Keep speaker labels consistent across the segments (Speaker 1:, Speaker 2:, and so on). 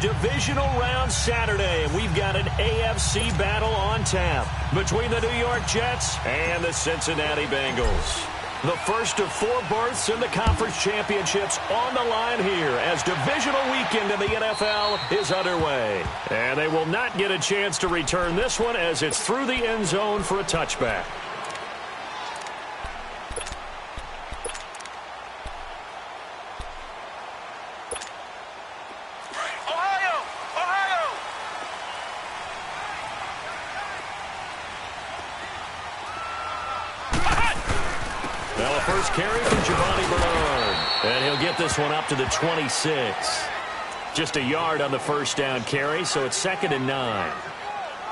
Speaker 1: Divisional Round Saturday, and we've got an AFC battle on tap between the New York Jets and the Cincinnati Bengals. The first of 4 berths in the conference championships on the line here as divisional weekend in the NFL is underway. And they will not get a chance to return this one as it's through the end zone for a touchback. First carry from Giovanni Bernard. And he'll get this one up to the 26. Just a yard on the first down carry, so it's 2nd and 9.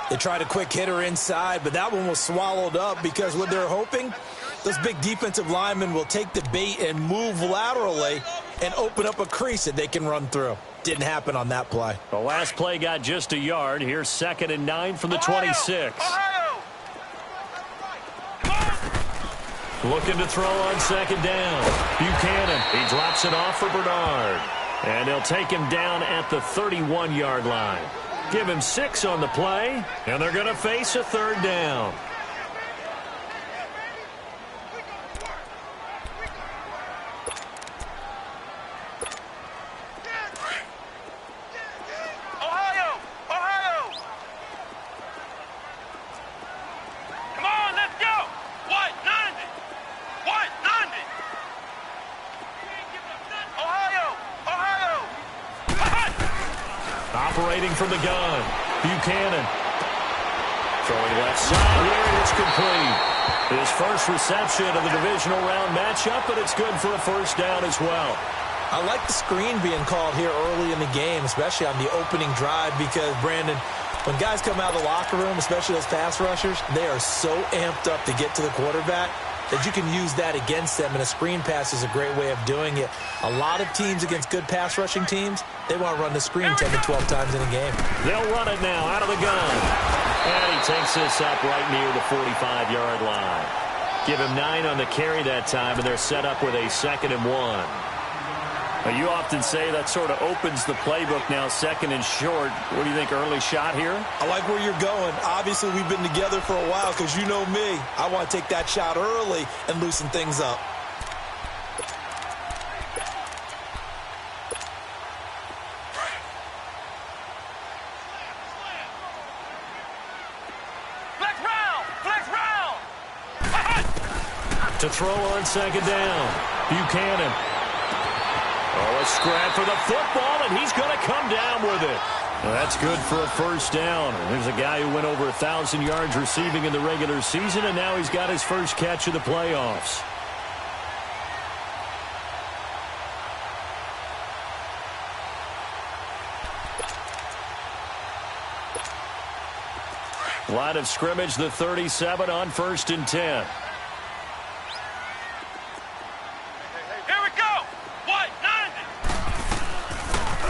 Speaker 2: They tried a quick hitter inside, but that one was swallowed up because what they're hoping, those big defensive linemen will take the bait and move laterally and open up a crease that they can run through. Didn't happen on that play.
Speaker 1: The last play got just a yard. Here's 2nd and 9 from the 26. Looking to throw on 2nd down. Buchanan, he drops it off for Bernard. And they'll take him down at the 31-yard line. Give him 6 on the play, and they're going to face a 3rd down. Operating from the gun, Buchanan. Throwing left side here, and it's complete. His first reception of the divisional round matchup, but it's good for a first down as well.
Speaker 2: I like the screen being called here early in the game, especially on the opening drive, because, Brandon, when guys come out of the locker room, especially those pass rushers, they are so amped up to get to the quarterback that you can use that against them, and a screen pass is a great way of doing it. A lot of teams against good pass rushing teams, they want to run the screen 10 to 12 times in a game.
Speaker 1: They'll run it now out of the gun. And he takes this up right near the 45-yard line. Give him 9 on the carry that time, and they're set up with a 2nd and 1. Now, you often say that sort of opens the playbook now, 2nd and short. What do you think, early shot here?
Speaker 2: I like where you're going. Obviously, we've been together for a while because you know me. I want to take that shot early and loosen things up.
Speaker 1: To throw on 2nd down, Buchanan. Oh, a scrap for the football, and he's going to come down with it. Well, that's good for a first down. There's a guy who went over 1,000 yards receiving in the regular season, and now he's got his first catch of the playoffs. Line of scrimmage, the 37 on 1st and 10.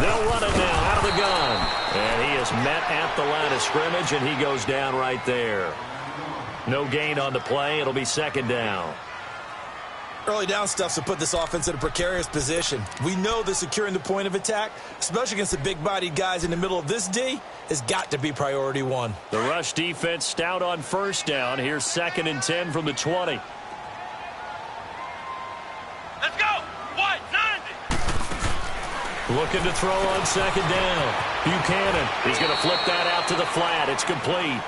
Speaker 1: They'll run it now out of the gun. And he is met at the line of scrimmage, and he goes down right there. No gain on the play. It'll be 2nd down.
Speaker 2: Early down stuff to put this offense in a precarious position. We know that securing the point of attack, especially against the big-bodied guys in the middle of this D, has got to be priority 1.
Speaker 1: The rush defense stout on 1st down. Here's 2nd and 10 from the 20. Looking to throw on 2nd down. Buchanan, he's going to flip that out to the flat. It's complete.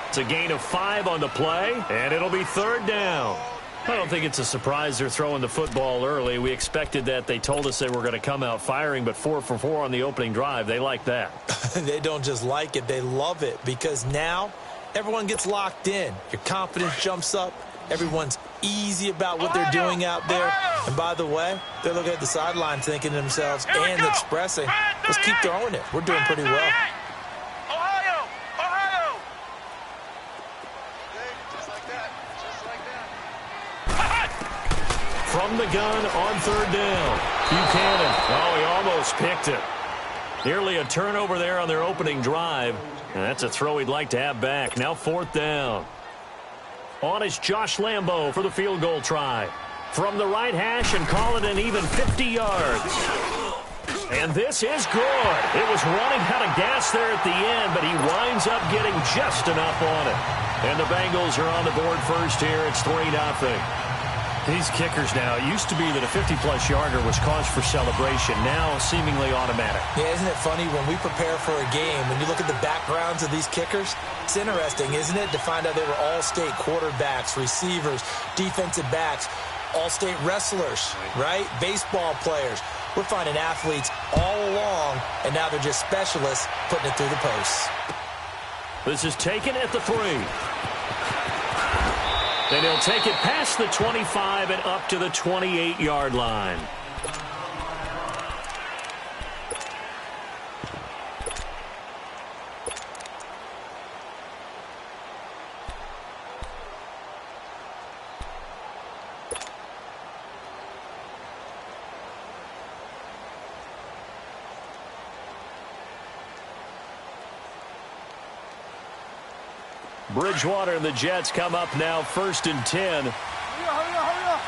Speaker 1: It's a gain of 5 on the play, and it'll be 3rd down. I don't think it's a surprise they're throwing the football early. We expected that. They told us they were going to come out firing, but 4 for 4 on the opening drive. They like that.
Speaker 2: They don't just like it. They love it because now everyone gets locked in. Your confidence jumps up. Everyone's easy about what they're doing out there. And by the way, they're looking at the sideline thinking to themselves and expressing, let's keep throwing it. We're doing pretty well.
Speaker 1: From the gun on 3rd down. Buchanan. Oh, he almost picked it. Nearly a turnover there on their opening drive. And that's a throw he'd like to have back. Now 4th down. On is Josh Lambo for the field goal try. From the right hash and call it an even 50 yards. And this is good. It was running out of gas there at the end, but he winds up getting just enough on it. And the Bengals are on the board first here. It's 3-0.
Speaker 3: These kickers now, it used to be that a 50-plus yarder was cause for celebration. Now seemingly automatic.
Speaker 2: Yeah, isn't it funny when we prepare for a game, when you look at the backgrounds of these kickers, it's interesting, isn't it, to find out they were all-state quarterbacks, receivers, defensive backs, all-state wrestlers, right? Baseball players. We're finding athletes all along, and now they're just specialists putting it through the posts.
Speaker 1: This is taken at the 3. And he'll take it past the 25 and up to the 28-yard line. Bridgewater and the Jets come up now 1st and 10.
Speaker 4: Hurry up.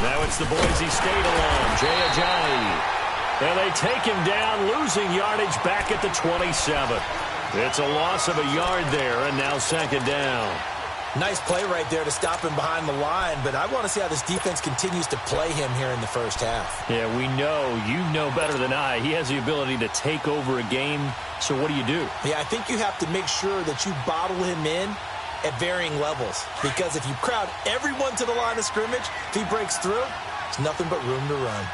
Speaker 1: Now it's the Boise State alum, Jay Ajayi. And they take him down, losing yardage back at the 27. It's a loss of a yard there, and now 2nd down.
Speaker 2: Nice play right there to stop him behind the line, but I want to see how this defense continues to play him here in the first half.
Speaker 1: Yeah, we know, you know better than I, he has the ability to take over a game, so what do you do?
Speaker 2: Yeah, I think you have to make sure that you bottle him in at varying levels, because if you crowd everyone to the line of scrimmage, if he breaks through, there's nothing but room to run.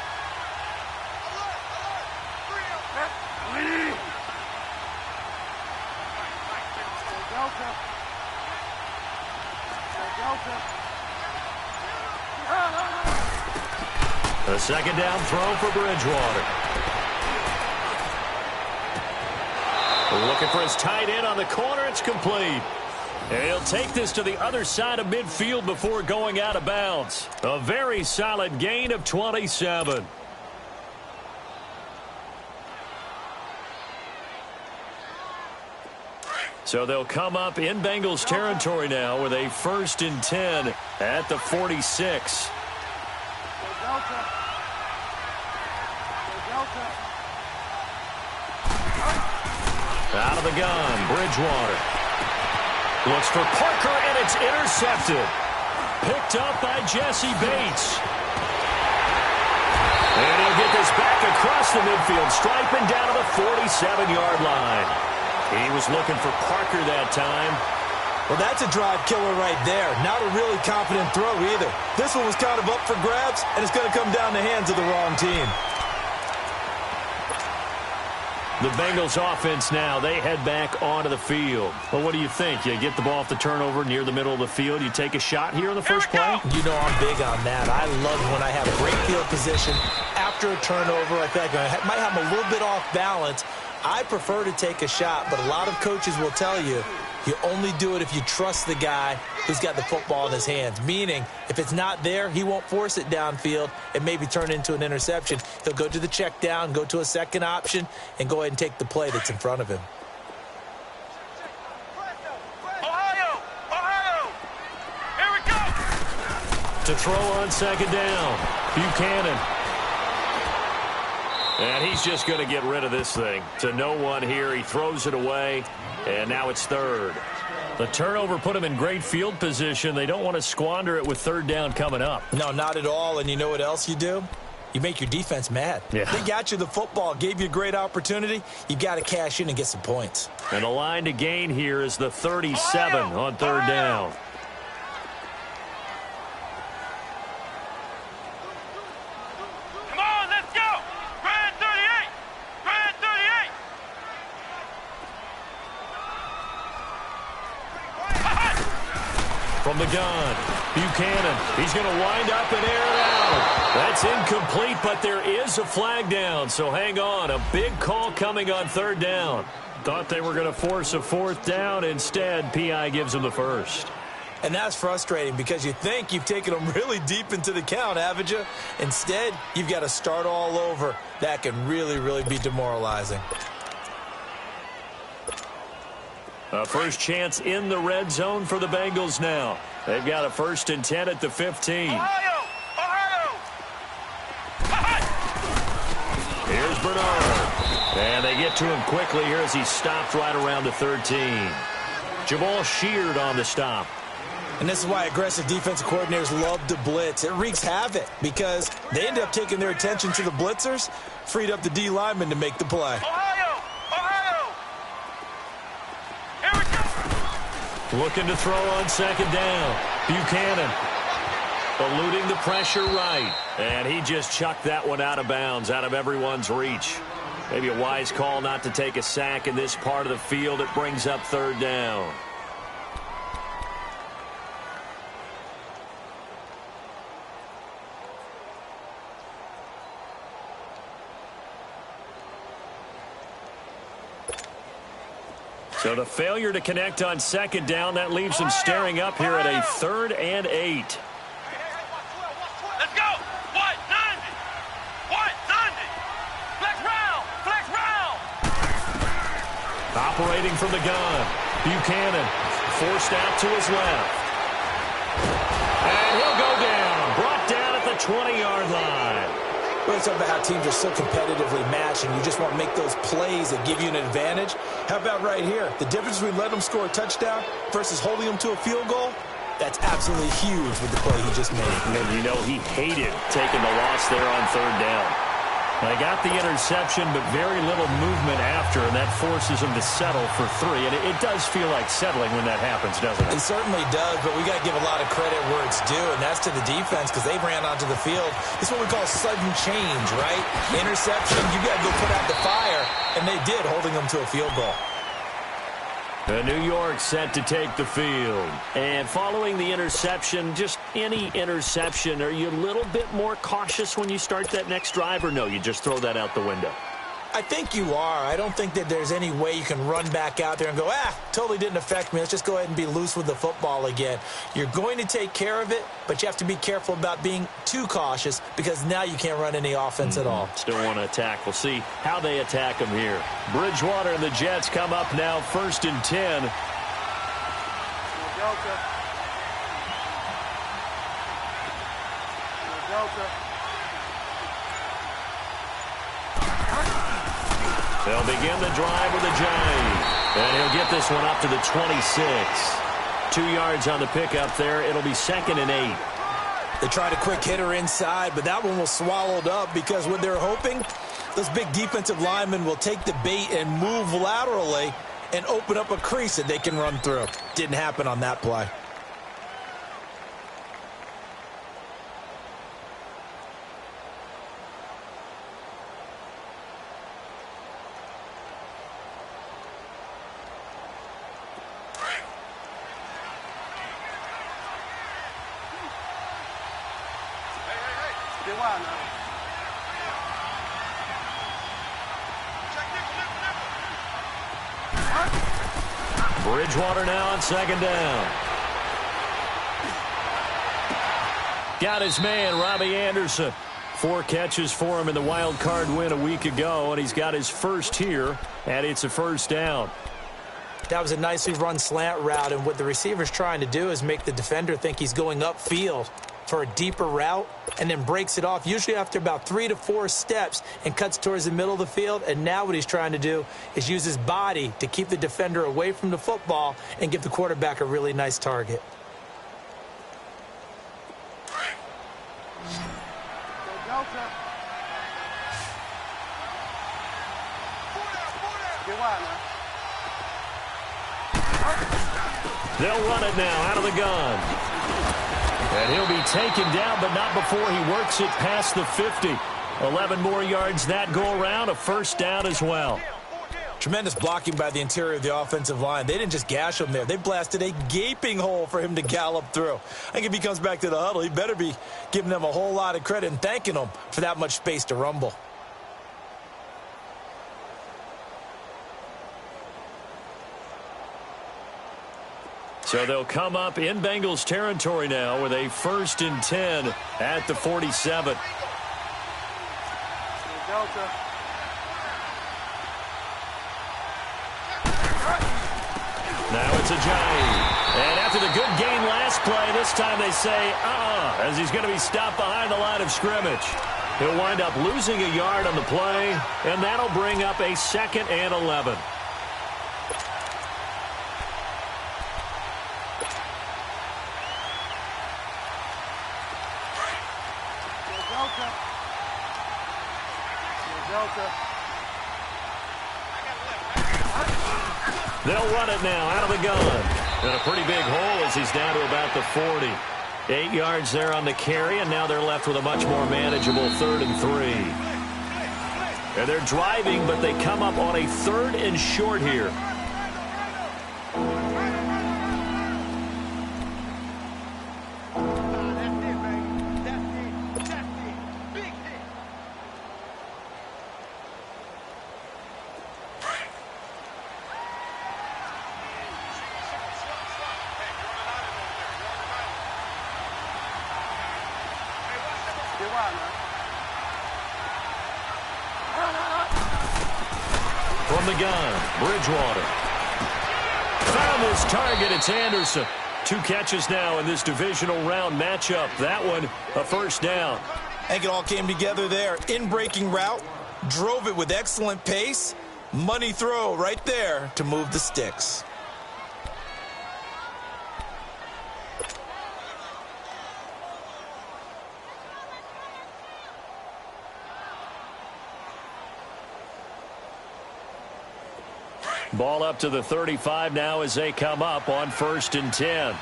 Speaker 1: A 2nd down throw for Bridgewater. Looking for his tight end on the corner. It's complete. And he'll take this to the other side of midfield before going out of bounds. A very solid gain of 27. So they'll come up in Bengals territory now with a 1st and 10 at the 46. Out of the gun, Bridgewater. Looks for Parker, and it's intercepted. Picked up by Jesse Bates. And he'll get this back across the midfield stripe and down to the 47-yard line. He was looking for Parker that time.
Speaker 2: Well, that's a drive killer right there. Not a really confident throw either. This one was kind of up for grabs, and it's going to come down the hands of the wrong team.
Speaker 1: The Bengals offense now, they head back onto the field. Well, what do you think? You get the ball off the turnover near the middle of the field. You take a shot here in the first play?
Speaker 2: You know I'm big on that. I love when I have great field position after a turnover. I feel like I might have a little bit off balance. I prefer to take a shot, but a lot of coaches will tell you, you only do it if you trust the guy who's got the football in his hands. Meaning, if it's not there, he won't force it downfield and maybe turn it into an interception. He'll go to the check down, go to a second option, and go ahead and take the play that's in front of him.
Speaker 4: Ohio! Here we go!
Speaker 1: To throw on 2nd down, Buchanan. And he's just going to get rid of this thing. To no one here, he throws it away, and now it's 3rd. The turnover put him in great field position. They don't want to squander it with 3rd down coming up.
Speaker 2: No, not at all. And you know what else you do? You make your defense mad.
Speaker 1: Yeah.
Speaker 2: They got you the football, gave you a great opportunity. You got to cash in and get some points.
Speaker 1: And the line to gain here is the 37 on 3rd down.
Speaker 4: Come on, let's go! Grand 38! Grand 38!
Speaker 1: From the gun, Buchanan. He's going to wind up and air it out. That's incomplete, but there is a flag down, so hang on. A big call coming on 3rd down. Thought they were going to force a 4th down. Instead, P.I. gives them the 1st.
Speaker 2: And that's frustrating because you think you've taken them really deep into the count, haven't you? Instead, you've got to start all over. That can really, really be demoralizing.
Speaker 1: A first chance in the red zone for the Bengals now. They've got a 1st and 10 at the 15.
Speaker 4: Ohio!
Speaker 1: Here's Bernard. And they get to him quickly here as he's stopped right around the 13. Jamal Sheard on the stop.
Speaker 2: And this is why aggressive defensive coordinators love to blitz. It wreaks havoc because they end up taking their attention to the blitzers, freed up the D lineman to make the play.
Speaker 4: Ohio! Here we go!
Speaker 1: Looking to throw on 2nd down. Buchanan eluding the pressure right. And he just chucked that one out of bounds, out of everyone's reach. Maybe a wise call not to take a sack in this part of the field. It brings up 3rd down. So the failure to connect on 2nd down, that leaves him staring up here at a 3rd and 8.
Speaker 4: Let's go! What? Sunday! What? Sunday! Flex round!
Speaker 1: Operating from the gun. Buchanan forced out to his left. And he'll go down. Brought down at the 20-yard line.
Speaker 2: Well, it's about how teams are so competitively matched, and you just want to make those plays that give you an advantage. How about right here? The difference between letting them score a touchdown versus holding them to a field goal, that's absolutely huge with the play he just made.
Speaker 1: And you know he hated taking the loss there on 3rd down. They got the interception, but very little movement after, and that forces him to settle for 3. And it does feel like settling when that happens, doesn't it?
Speaker 2: It certainly does, but we got to give a lot of credit where it's due, and that's to the defense because they ran onto the field. It's what we call sudden change, right? Interception, you got to go put out the fire, and they did, holding them to a field goal.
Speaker 1: New York set to take the field. And following the interception, just any interception, are you a little bit more cautious when you start that next drive, or no, you just throw that out the window?
Speaker 2: I think you are. I don't think that there's any way you can run back out there and go, totally didn't affect me. Let's just go ahead and be loose with the football again. You're going to take care of it, but you have to be careful about being too cautious because now you can't run any offense at all.
Speaker 1: Still want to attack. We'll see how they attack him here. Bridgewater and the Jets come up now 1st and 10. They'll begin the drive with a jive. And he'll get this one up to the 26. 2 yards on the pickup there. It'll be 2nd and 8.
Speaker 2: They tried a quick hitter inside, but that one was swallowed up because what they're hoping, those big defensive linemen will take the bait and move laterally and open up a crease that they can run through. Didn't happen on that play.
Speaker 1: Bridgewater now on 2nd down. Got his man, Robbie Anderson. 4 catches for him in the wild card win a week ago, and he's got his first here, and it's a 1st down.
Speaker 2: That was a nicely run slant route, and what the receiver's trying to do is make the defender think he's going upfield for a deeper route and then breaks it off, usually after about 3 to 4 steps, and cuts towards the middle of the field. And now what he's trying to do is use his body to keep the defender away from the football and give the quarterback a really nice target.
Speaker 1: They'll run it now out of the gun. And he'll be taken down, but not before he works it past the 50. 11 more yards that go around, a 1st down as well.
Speaker 2: Tremendous blocking by the interior of the offensive line. They didn't just gash him there. They blasted a gaping hole for him to gallop through. I think if he comes back to the huddle, he better be giving them a whole lot of credit and thanking them for that much space to rumble.
Speaker 1: So they'll come up in Bengals territory now with a 1st and 10 at the 47. Now it's a Ajayi. And after the good gain last play, this time they say, as he's going to be stopped behind the line of scrimmage. He'll wind up losing a yard on the play, and that'll bring up a 2nd and 11. They'll run it now out of the gun. And a pretty big hole as he's down to about the 40. 8 yards there on the carry, and now they're left with a much more manageable 3rd and 3. And they're driving, but they come up on a 3rd and short here. From the gun, Bridgewater. Found his target, it's Anderson. 2 catches now in this divisional round matchup. That one, a first down.
Speaker 2: I think it all came together there. In-breaking route, drove it with excellent pace. Money throw right there to move the sticks.
Speaker 1: Ball up to the 35 now as they come up on 1st and 10.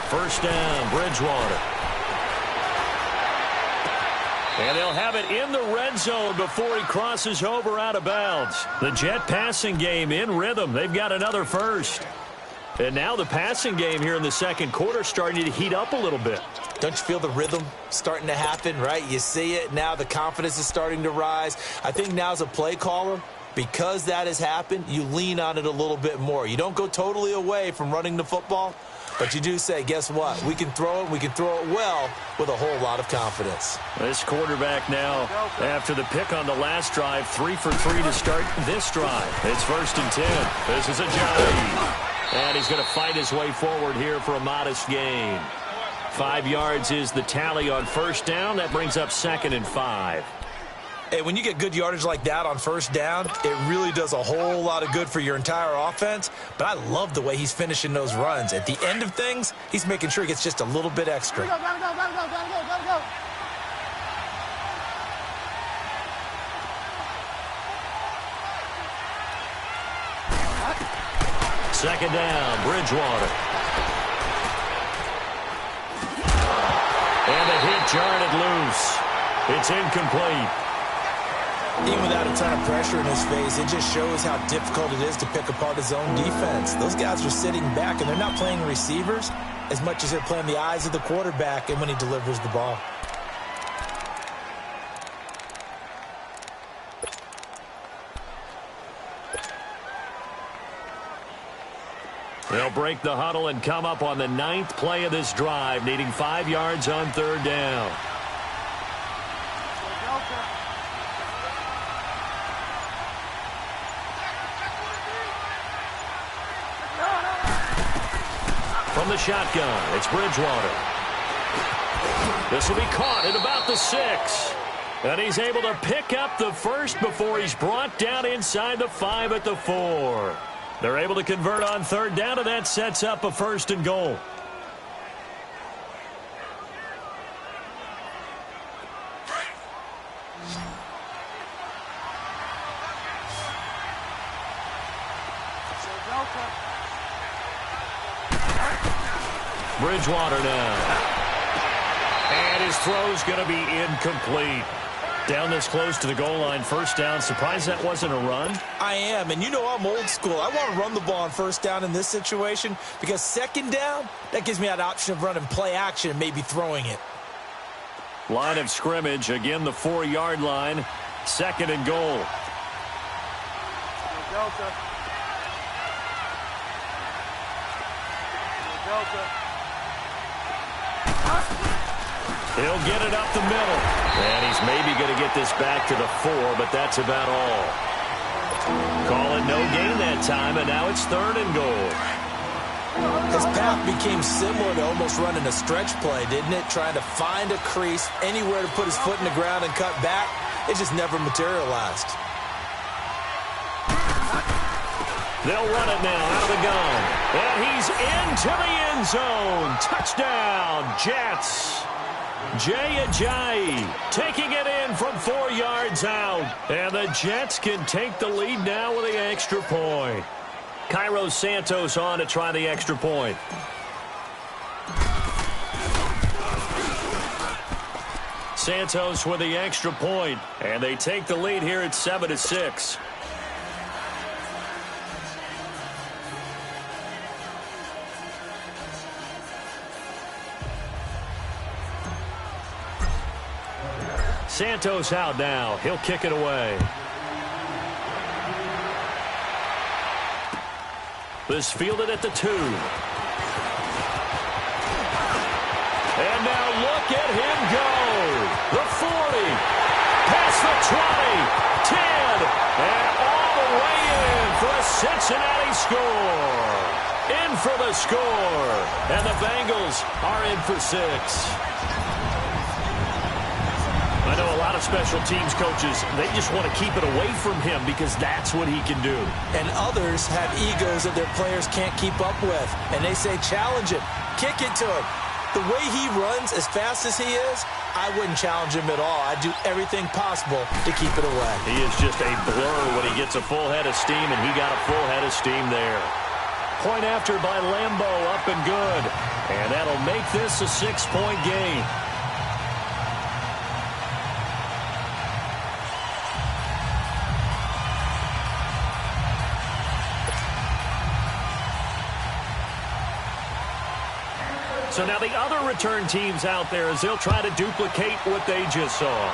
Speaker 1: First down, Bridgewater. And they'll have it in the red zone before he crosses over out of bounds. The Jet passing game in rhythm. They've got another first. And now the passing game here in the 2nd quarter starting to heat up a little bit.
Speaker 2: Don't you feel the rhythm starting to happen, right? You see it now. The confidence is starting to rise. I think now as a play caller, because that has happened, you lean on it a little bit more. You don't go totally away from running the football, but you do say, guess what? We can throw it. We can throw it well with a whole lot of confidence.
Speaker 1: This quarterback now, after the pick on the last drive, 3 for 3 to start this drive. It's 1st and 10. This is Ajayi. And he's going to fight his way forward here for a modest gain. 5 yards is the tally on first down. That brings up 2nd and 5.
Speaker 2: Hey, when you get good yardage like that on first down, it really does a whole lot of good for your entire offense. But I love the way he's finishing those runs. At the end of things, he's making sure he gets just a little bit extra.
Speaker 4: Gotta go.
Speaker 1: 2nd down, Bridgewater. And the hit jarred it loose. It's incomplete.
Speaker 2: Even without a ton of pressure in his face, it just shows how difficult it is to pick apart his own defense. Those guys are sitting back, and they're not playing receivers as much as they're playing the eyes of the quarterback and when he delivers the ball.
Speaker 1: They'll break the huddle and come up on the 9th play of this drive, needing 5 yards on 3rd down. From the shotgun, it's Bridgewater. This will be caught at about the 6. And he's able to pick up the first before he's brought down inside the 5 at the 4. They're able to convert on 3rd down, and that sets up a 1st and goal. Bridgewater now. And his throw's going to be incomplete. Down this close to the goal line, first down. Surprised that wasn't a run?
Speaker 2: I am, and you know I'm old school. I want to run the ball on first down in this situation because 2nd down, that gives me that option of running play action and maybe throwing it.
Speaker 1: Line of scrimmage, again the 4-yard line. 2nd and goal. He'll get it up the middle. And he's maybe going to get this back to the 4, but that's about all. Call it no gain that time, and now it's 3rd and goal.
Speaker 2: His path became similar to almost running a stretch play, didn't it? Trying to find a crease, anywhere to put his foot in the ground and cut back. It just never materialized.
Speaker 1: They'll run it now out of the gun. And he's into the end zone. Touchdown, Jets. Jay Ajayi taking it in from 4 yards out. And the Jets can take the lead now with the extra point. Cairo Santos on to try the extra point. Santos with the extra point, and they take the lead here at 7-6. Santos out now. He'll kick it away. This fielded at the 2. And now look at him go. The 40. Past the 20. 10. And all the way in for a Cincinnati score. In for the score. And the Bengals are in for 6. I know a lot of special teams coaches, they just want to keep it away from him because that's what he can do.
Speaker 2: And others have egos that their players can't keep up with. And they say, challenge him, kick it to him. The way he runs as fast as he is, I wouldn't challenge him at all. I'd do everything possible to keep it away.
Speaker 1: He is just a blur when he gets a full head of steam, and he got a full head of steam there. Point after by Lambo, up and good. And that'll make this a 6-point game. So now the other return teams out there as they'll try to duplicate what they just saw.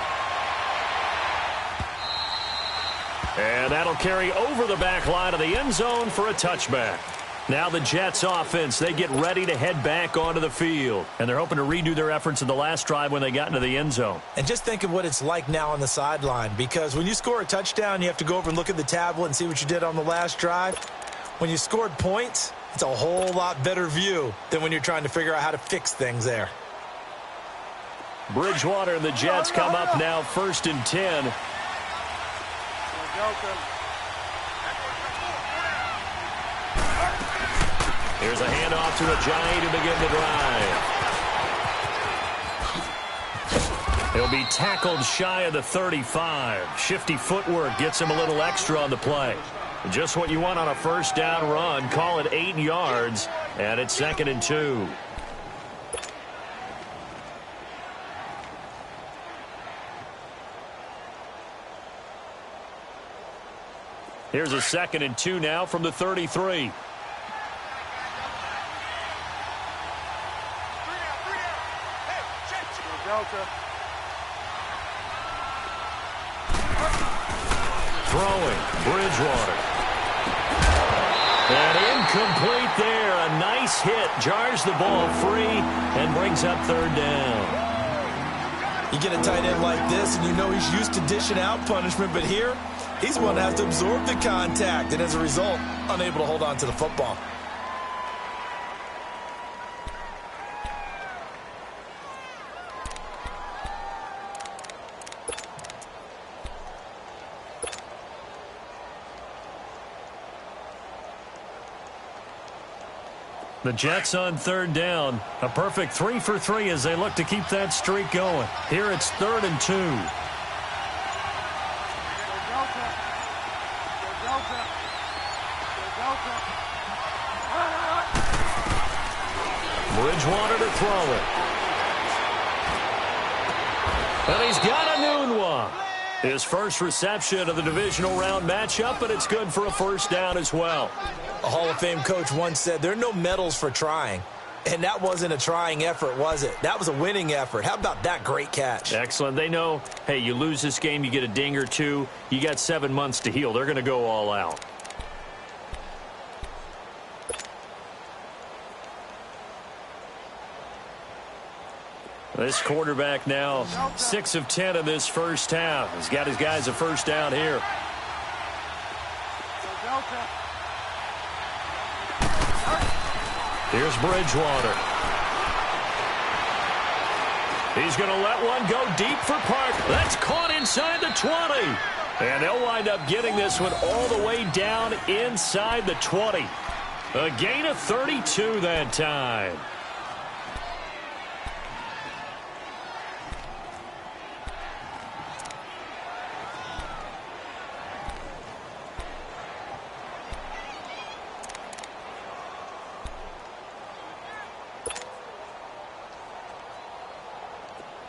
Speaker 1: And that'll carry over the back line of the end zone for a touchback. Now the Jets offense, they get ready to head back onto the field. And they're hoping to redo their efforts in the last drive when they got into the end zone.
Speaker 2: And just think of what it's like now on the sideline. Because when you score a touchdown, you have to go over and look at the tablet and see what you did on the last drive. When you scored points, it's a whole lot better view than when you're trying to figure out how to fix things there.
Speaker 1: Bridgewater and the Jets come up now 1st and 10. Here's a handoff to Ajayi to begin the drive. He'll be tackled shy of the 35. Shifty footwork gets him a little extra on the play. Just what you want on a first down run. Call it 8 yards, and it's 2nd and 2. Here's a 2nd and 2 now from the 33. Throwing, Bridgewater. And incomplete there. A nice hit. Jars the ball free and brings up 3rd down.
Speaker 2: You get a tight end like this, and you know he's used to dishing out punishment, but here, he's one that has to absorb the contact, and as a result, unable to hold on to the football.
Speaker 1: The Jets on 3rd down. A perfect 3 for 3 as they look to keep that streak going. Here it's 3rd and 2. Bridgewater to throw it. And he's got a noon one. His first reception of the divisional round matchup, but it's good for a first down as well.
Speaker 2: A Hall of Fame coach once said, there are no medals for trying. And that wasn't a trying effort, was it? That was a winning effort. How about that great catch?
Speaker 1: Excellent. They know, hey, you lose this game, you get a ding or two. You got 7 months to heal. They're going to go all out. This quarterback now 6 of 10 in this first half. He's got his guys a first down here. Here's Bridgewater. He's going to let one go deep for Park. That's caught inside the 20. And they'll wind up getting this one all the way down inside the 20. A gain of 32 that time.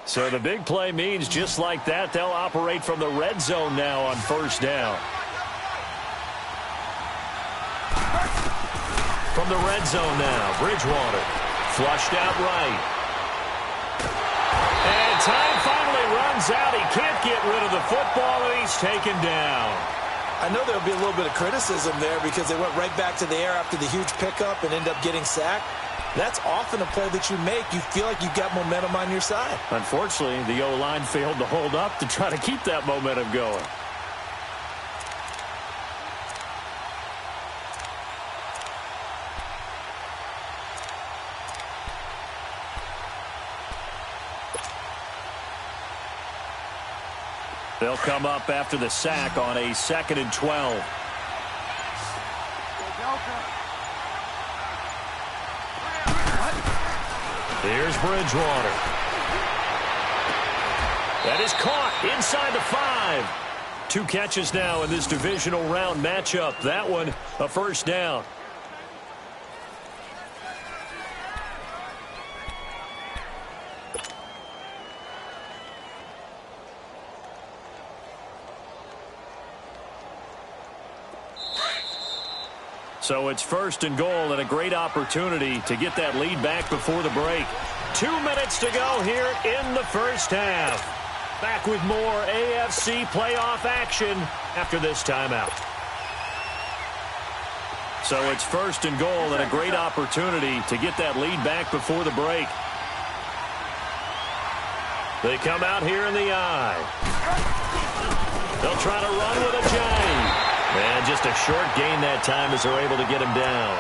Speaker 1: So the big play means just like that, they'll operate from the red zone now on first down. From the red zone now, Bridgewater flushed out right. And time finally runs out. He can't get rid of the football, and he's taken down.
Speaker 2: I know there'll be a little bit of criticism there because they went right back to the air after the huge pickup and end up getting sacked. That's often a play that you make. You feel like you've got momentum on your side.
Speaker 1: Unfortunately, the O-line failed to hold up to try to keep that momentum going. They'll come up after the sack on a 2nd and 12. Here's Bridgewater. That is caught inside the 5. 2 catches now in this divisional round matchup. That one a first down. So it's 1st and goal and a great opportunity to get that lead back before the break. 2 minutes to go here in the first half. Back with more AFC playoff action after this timeout. So it's 1st and goal and a great opportunity to get that lead back before the break. They come out here in the eye. They'll try to run with a giant. And just a short gain that time as they're able to get him down.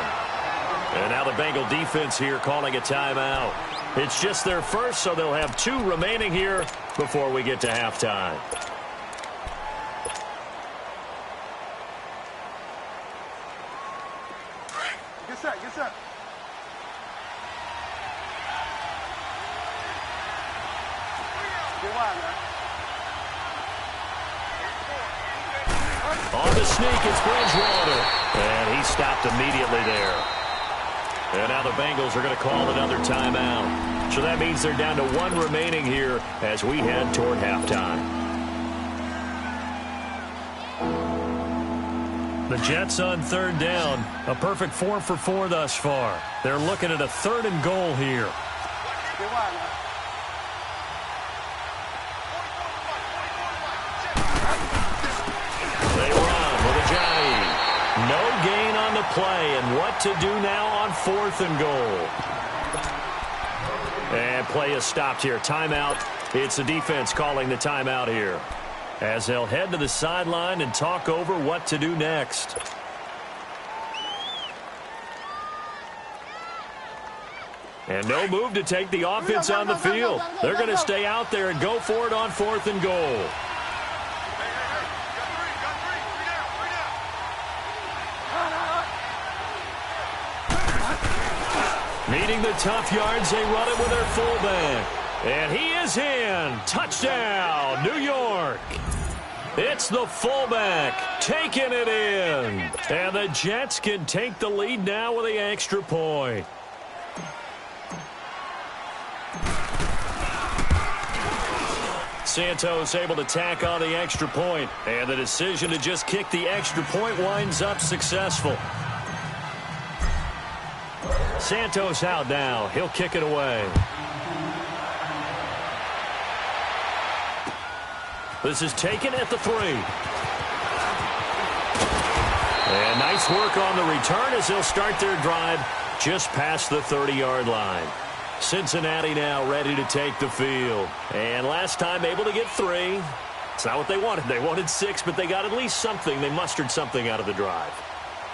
Speaker 1: And now the Bengal defense here calling a timeout. It's just their first, so they'll have 2 remaining here before we get to halftime.
Speaker 4: Get set, get set. Get wide, man.
Speaker 1: On the sneak, it's Bridgewater. And he stopped immediately there. And now the Bengals are going to call another timeout. So that means they're down to 1 remaining here as we head toward halftime. The Jets on 3rd down. A perfect 4 for 4 thus far. They're looking at a 3rd and goal here.
Speaker 4: Get wide, man.
Speaker 1: No gain on the play, and what to do now on 4th and goal. And play is stopped here. Timeout. It's the defense calling the timeout here as they'll head to the sideline and talk over what to do next. And no move to take the offense on the field. They're going to stay out there and go for it on 4th and goal. Meeting the tough yards, they run it with their fullback. And he is in. Touchdown, New York. It's the fullback taking it in. And the Jets can take the lead now with the extra point. Santos able to tack on the extra point. And the decision to just kick the extra point winds up successful. Santos out now. He'll kick it away. This is taken at the 3. And nice work on the return as they'll start their drive just past the 30-yard line. Cincinnati now ready to take the field. And last time able to get 3. It's not what they wanted. They wanted 6, but they got at least something. They mustered something out of the drive.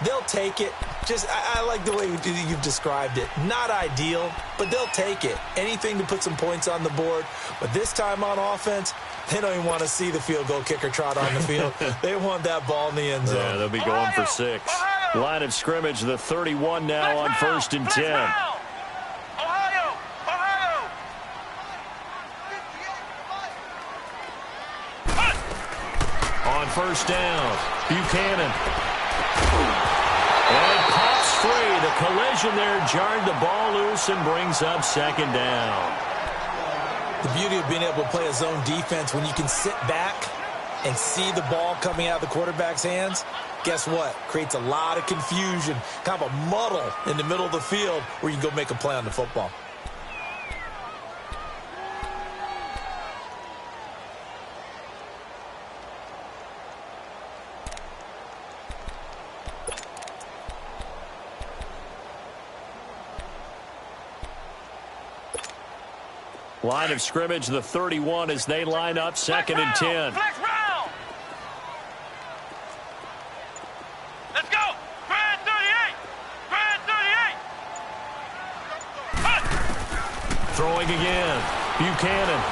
Speaker 2: They'll take it. I like the way you've described it. Not ideal, but they'll take it. Anything to put some points on the board. But this time on offense, they don't even want to see the field goal kicker trot on the field. They want that ball in the end zone.
Speaker 1: Yeah, they'll be going for 6. Line of scrimmage, the 31 now on 1st and 10. On 1st down, Buchanan. And it pops free. The collision there jarred the ball loose and brings up 2nd down.
Speaker 2: The beauty of being able to play a zone defense when you can sit back and see the ball coming out of the quarterback's hands, guess what? Creates a lot of confusion, kind of a muddle in the middle of the field where you can go make a play on the football.
Speaker 1: Line of scrimmage, the 31 as they line up 2nd and 10.
Speaker 4: Flex round. Let's go. Grand 38. Grand 38.
Speaker 1: Throwing again. Buchanan.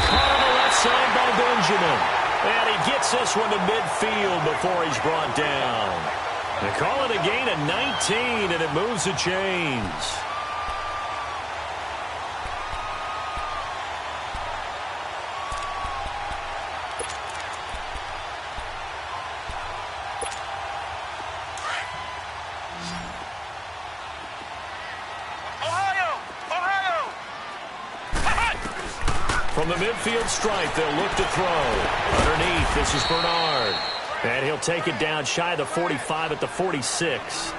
Speaker 1: Caught on the left side by Benjamin. And he gets this one to midfield before he's brought down. They call it a gain of 19, and it moves the chains. From the midfield stripe, they'll look to throw. Underneath, this is Bernard. And he'll take it down shy of the 45 at the 46.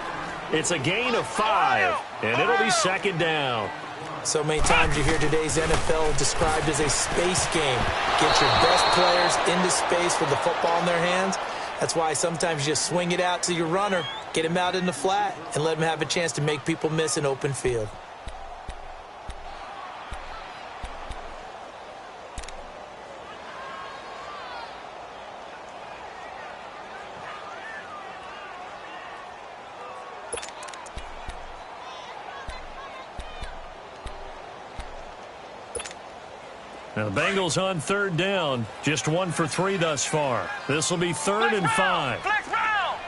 Speaker 1: It's a gain of 5, and it'll be 2nd down.
Speaker 2: So many times you hear today's NFL described as a space game. Get your best players into space with the football in their hands. That's why sometimes you just swing it out to your runner, get him out in the flat, and let him have a chance to make people miss an open field.
Speaker 1: Now the Bengals on 3rd down. Just 1 for 3 thus far. This will be 3rd and 5.
Speaker 4: Flex round.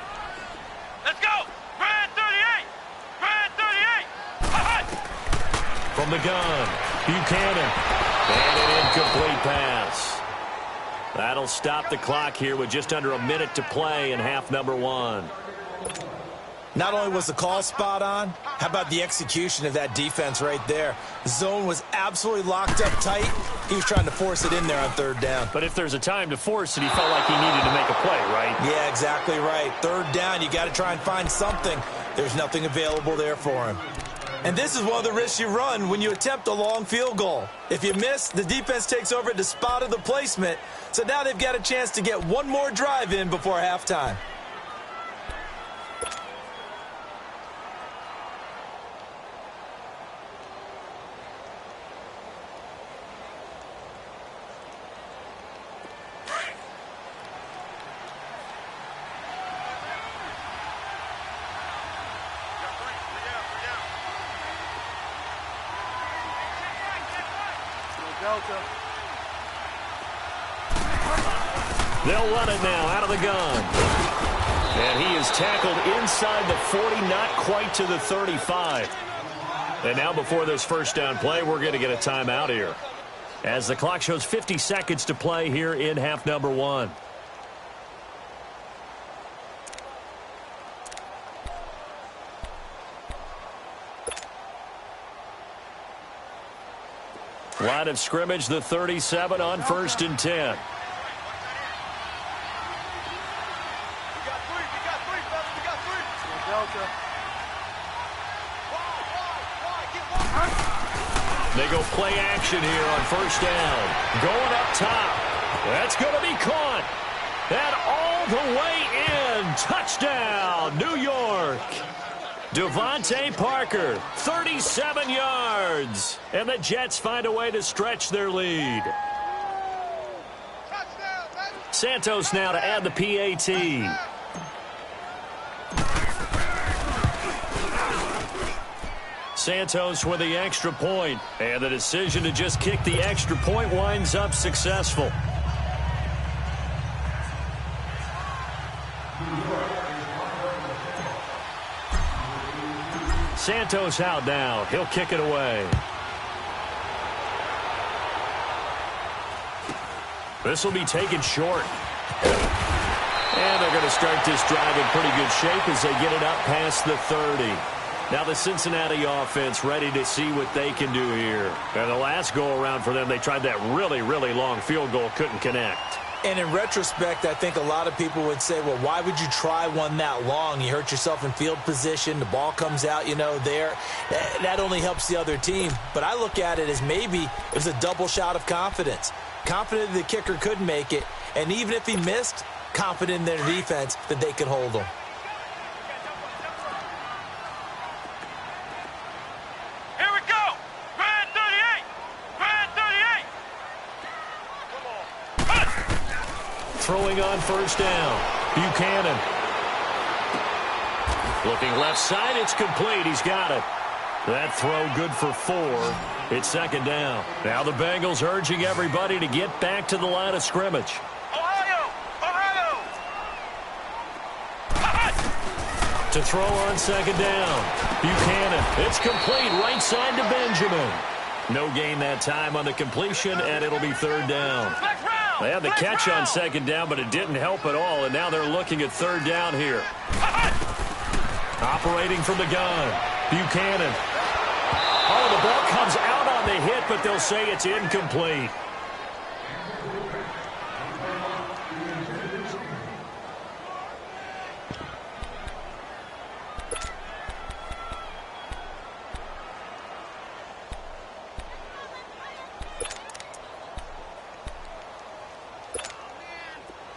Speaker 4: Let's go. Grand 38. Grand 38.
Speaker 1: From the gun, Buchanan. And an incomplete pass. That'll stop the clock here with just under a minute to play in half number 1.
Speaker 2: Not only was the call spot on, how about the execution of that defense right there? The zone was absolutely locked up tight. He was trying to force it in there on 3rd down.
Speaker 1: But if there's a time to force it, he felt like he needed to make a play, right?
Speaker 2: Yeah, exactly right. 3rd down, you got to try and find something. There's nothing available there for him. And this is one of the risks you run when you attempt a long field goal. If you miss, the defense takes over at the spot of the placement. So now they've got a chance to get one more drive in before halftime.
Speaker 1: They'll run it now out of the gun. And he is tackled inside the 40, not quite to the 35. And now before this 1st down play, we're going to get a timeout here, as the clock shows 50 seconds to play here in half number 1. Line of scrimmage, the 37 on 1st and 10. They go play action here on 1st down. Going up top. That's going to be caught. And all the way in. Touchdown, New York. Devontae Parker, 37 yards. And the Jets find a way to stretch their lead. Santos now to add the PAT. Santos with the extra point, and the decision to just kick the extra point winds up successful. Santos out now. He'll kick it away. This will be taken short. And they're going to start this drive in pretty good shape as they get it up past the 30. Now the Cincinnati offense ready to see what they can do here. And the last go-around for them, they tried that really, really long field goal, couldn't connect.
Speaker 2: And in retrospect, I think a lot of people would say, well, why would you try one that long? You hurt yourself in field position. The ball comes out, there. That only helps the other team. But I look at it as maybe it was a double shot of confidence. Confident the kicker could make it. And even if he missed, confident in their defense that they could hold him.
Speaker 1: Throwing on first down. Buchanan. Looking left side. It's complete. He's got it. That throw good for 4. It's second down. Now the Bengals urging everybody to get back to the line of scrimmage.
Speaker 4: Ohio!
Speaker 1: To throw on second down. Buchanan. It's complete. Right side to Benjamin. No gain that time on the completion, and it'll be third down. They had the catch on second down, but it didn't help at all, and now they're looking at third down here. Operating from the gun. Buchanan. Oh, the ball comes out on the hit, but they'll say it's incomplete.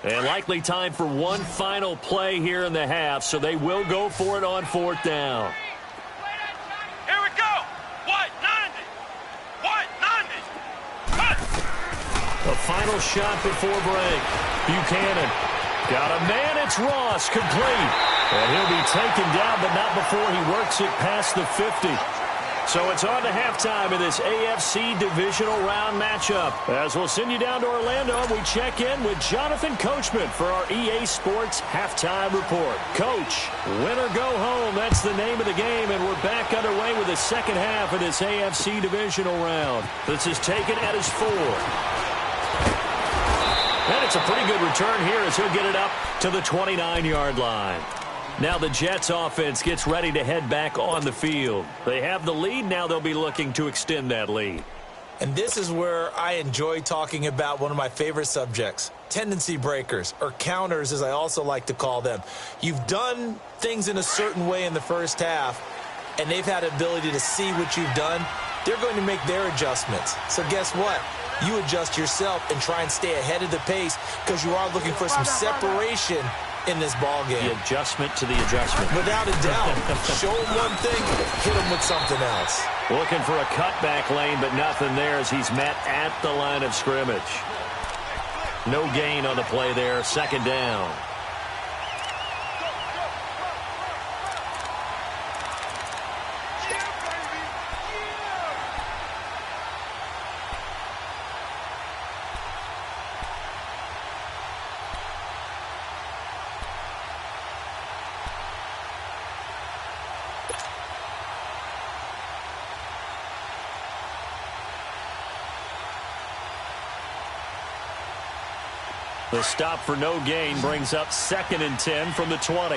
Speaker 1: And likely time for one final play here in the half, so they will go for it on fourth down.
Speaker 4: Here we go. What? 90. What? 90.
Speaker 1: The final shot before break. Buchanan. Got a man. It's Ross. Complete. And he'll be taken down, but not before he works it past the 50. So it's on to halftime of this AFC Divisional Round matchup. As we'll send you down to Orlando, we check in with Jonathan Coachman for our EA Sports Halftime Report. Coach, win or go home, that's the name of the game, and we're back underway with the second half of this AFC Divisional Round. This is taken at his 4. And it's a pretty good return here as he'll get it up to the 29-yard line. Now the Jets offense gets ready to head back on the field. They have the lead. Now they'll be looking to extend that lead.
Speaker 2: And this is where I enjoy talking about one of my favorite subjects, tendency breakers, or counters as I also like to call them. You've done things in a certain way in the first half, and they've had ability to see what you've done. They're going to make their adjustments. So guess what? You adjust yourself and try and stay ahead of the pace because you are looking for some separation in this ball game.
Speaker 1: The adjustment to the adjustment.
Speaker 2: Without a doubt. Show them one thing, hit them with something else.
Speaker 1: Looking for a cutback lane, but nothing there as he's met at the line of scrimmage. No gain on the play there. Second down. The stop for no gain brings up 2nd and 10 from the 20.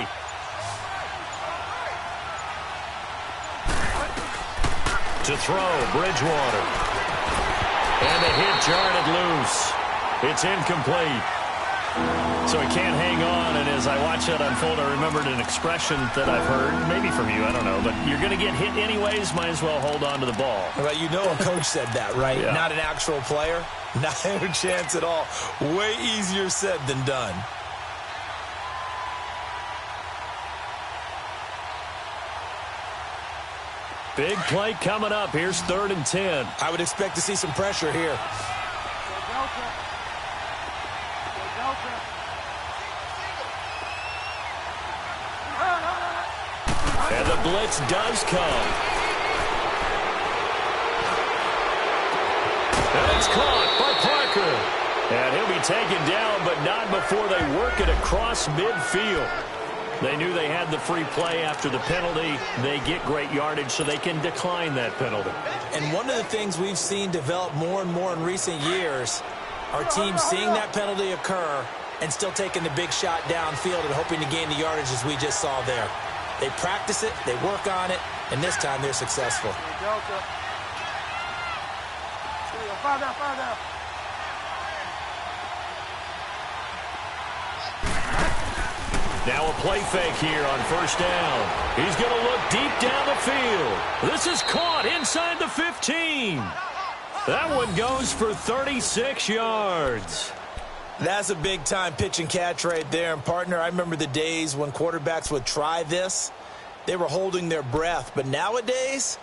Speaker 1: To throw, Bridgewater. And the hit jarred loose. It's incomplete. So he can't hang on, and as I watch that unfold, I remembered an expression that I've heard, maybe from you, I don't know, but you're going to get hit anyways, might as well hold on to the ball.
Speaker 2: Well, you know a coach said that, right?
Speaker 1: Yeah.
Speaker 2: Not an actual player. Not a chance at all. Way easier said than done.
Speaker 3: Big play coming up. Here's 3rd and 10.
Speaker 2: I would expect to see some pressure here.
Speaker 3: And the blitz does come. And it's caught by Parker. And he'll be taken down, but not before they work it across midfield. They knew they had the free play after the penalty. They get great yardage, so they can decline that penalty.
Speaker 2: And one of the things we've seen develop more and more in recent years, our team seeing that penalty occur and still taking the big shot downfield and hoping to gain the yardage as we just saw there. They practice it, they work on it, and this time they're successful.
Speaker 3: Now a play fake here on 1st down. He's going to look deep down the field. This is caught inside the 15. That one goes for 36 yards.
Speaker 2: That's a big-time pitch and catch right there. And, partner, I remember the days when quarterbacks would try this. They were holding their breath. But nowadays,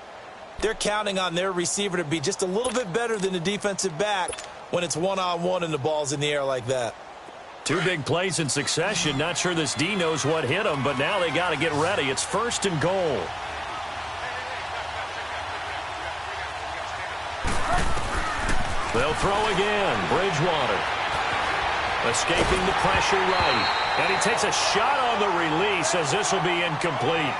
Speaker 2: they're counting on their receiver to be just a little bit better than the defensive back when it's one-on-one and the ball's in the air like that.
Speaker 3: 2 big plays in succession. Not sure this D knows what hit him, but now they got to get ready. It's 1st and goal. They'll throw again. Bridgewater escaping the pressure right. And he takes a shot on the release as this will be incomplete.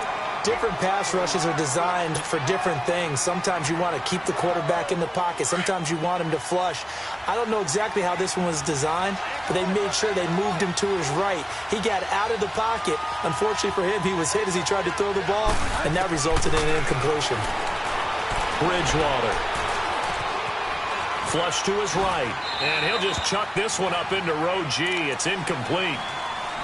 Speaker 2: Different pass rushes are designed for different things. Sometimes you want to keep the quarterback in the pocket. Sometimes you want him to flush. I don't know exactly how this one was designed, but they made sure they moved him to his right. He got out of the pocket. Unfortunately for him, he was hit as he tried to throw the ball, and that resulted in an incompletion.
Speaker 3: Bridgewater. Flush to his right. And he'll just chuck this one up into row G. It's incomplete.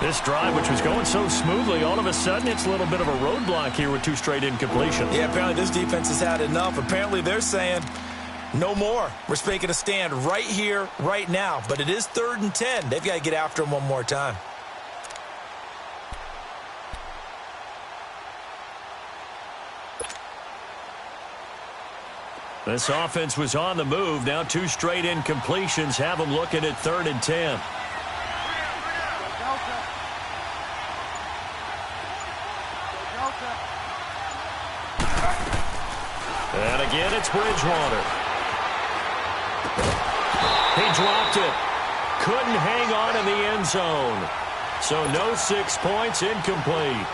Speaker 3: This drive, which was going so smoothly, all of a sudden it's a little bit of a roadblock here with 2 straight incompletions.
Speaker 2: Yeah, apparently this defense has had enough. Apparently they're saying no more. We're making a stand right here, right now. But it is 3rd and 10. They've got to get after him one more time.
Speaker 3: This offense was on the move. Now 2 straight incompletions have them looking at 3rd and 10. And again, it's Bridgewater. He dropped it. Couldn't hang on in the end zone. So no 6 points, incomplete.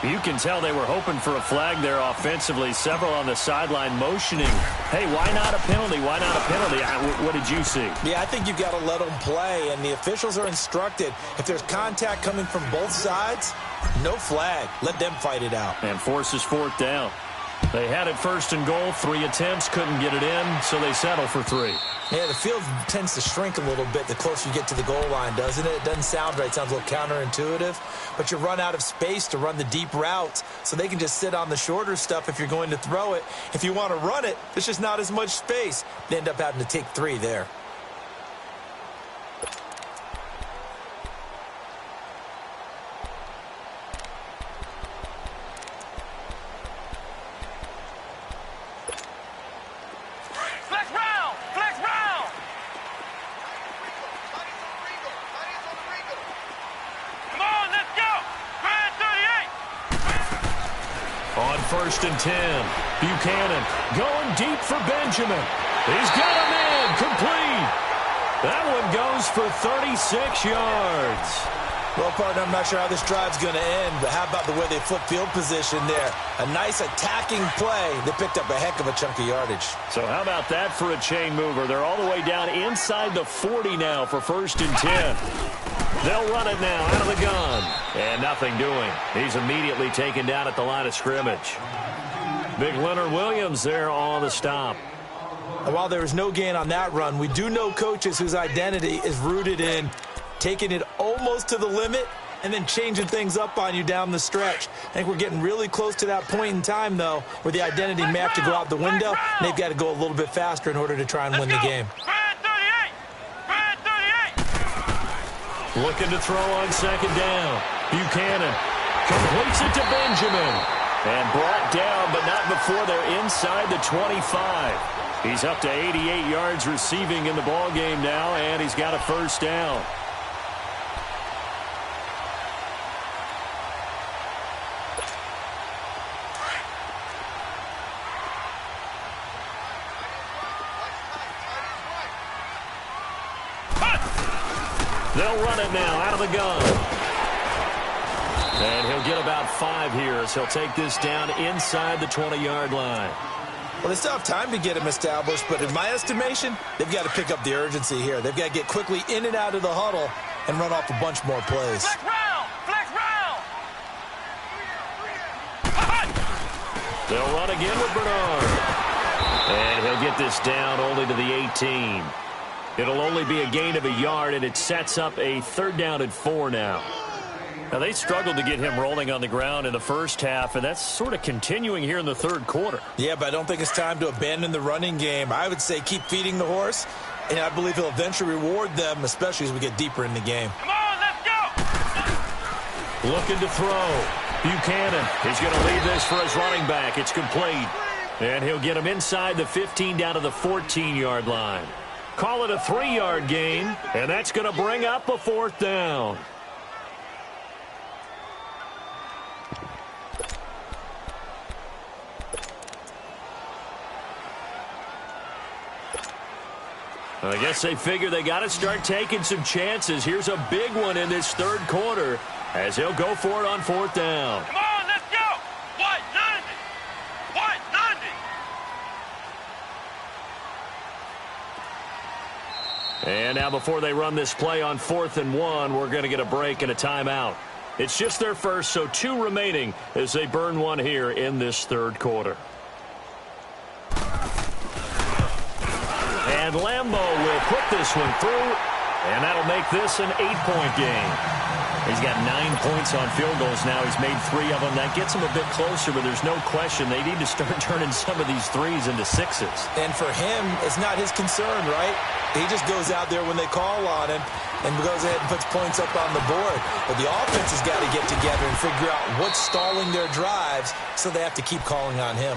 Speaker 3: You can tell they were hoping for a flag there offensively. Several on the sideline motioning. Hey, why not a penalty? Why not a penalty? What did you see?
Speaker 2: Yeah, I think you've got to let them play, and the officials are instructed. If there's contact coming from both sides, no flag. Let them fight it out.
Speaker 3: And forces 4th down. They had it 1st and goal. 3 attempts, couldn't get it in, so they settle for 3.
Speaker 2: Yeah, the field tends to shrink a little bit the closer you get to the goal line, doesn't it? It doesn't sound right. It sounds a little counterintuitive. But you run out of space to run the deep routes, so they can just sit on the shorter stuff if you're going to throw it. If you want to run it, there's just not as much space. They end up having to take 3 there.
Speaker 3: On 1st and 10, Buchanan going deep for Benjamin. He's got a man complete. That one goes for 36 yards.
Speaker 2: Well, partner, I'm not sure how this drive's going to end, but how about the way they flip field position there? A nice attacking play that picked up a heck of a chunk of yardage.
Speaker 3: So how about that for a chain mover? They're all the way down inside the 40 now for 1st and 10. They'll run it now out of the gun. And nothing doing. He's immediately taken down at the line of scrimmage. Big Leonard Williams there on the stop.
Speaker 2: And while there was no gain on that run, we do know coaches whose identity is rooted in taking it almost to the limit and then changing things up on you down the stretch. I think we're getting really close to that point in time, though, where the identity may have to go out the window, and they've got to go a little bit faster in order to try and win the game.
Speaker 3: Looking to throw on 2nd down. Buchanan completes it to Benjamin.
Speaker 1: And brought down, but not before they're inside the 25. He's up to 88 yards receiving in the ballgame now, and he's got a first down. They'll run it now out of the gun. And he'll get about 5 here as he'll take this down inside the 20-yard line.
Speaker 2: Well, they still have time to get him established, but in my estimation, they've got to pick up the urgency here. They've got to get quickly in and out of the huddle and run off a bunch more plays.
Speaker 4: Flex round! Flex round!
Speaker 1: They'll run again with Bernard. And he'll get this down only to the 18. It'll only be a gain of a yard, and it sets up a 3rd down and 4 now. Now, they struggled to get him rolling on the ground in the first half, and that's sort of continuing here in the 3rd quarter.
Speaker 2: Yeah, but I don't think it's time to abandon the running game. I would say keep feeding the horse, and I believe he'll eventually reward them, especially as we get deeper in the game.
Speaker 4: Come on, let's go!
Speaker 1: Looking to throw. Buchanan is going to lead this for his running back. It's complete. And he'll get him inside the 15 down to the 14-yard line. Call it a 3-yard gain, and that's going to bring up a 4th down. I guess they figure they got to start taking some chances. Here's a big one in this 3rd quarter as he'll go for it on 4th down.
Speaker 4: Come on, let's go! White 90! White 90!
Speaker 1: And now before they run this play on 4th and 1, we're going to get a break and a timeout. It's just their first, so 2 remaining as they burn one here in this 3rd quarter. And Lambo will put this one through, and that'll make this an 8-point game. He's got 9 points on field goals now. He's made 3 of them. That gets him a bit closer, but there's no question they need to start turning some of these 3s into 6s.
Speaker 2: And for him, it's not his concern, right? He just goes out there when they call on him and goes ahead and puts points up on the board. But the offense has got to get together and figure out what's stalling their drives, so they have to keep calling on him.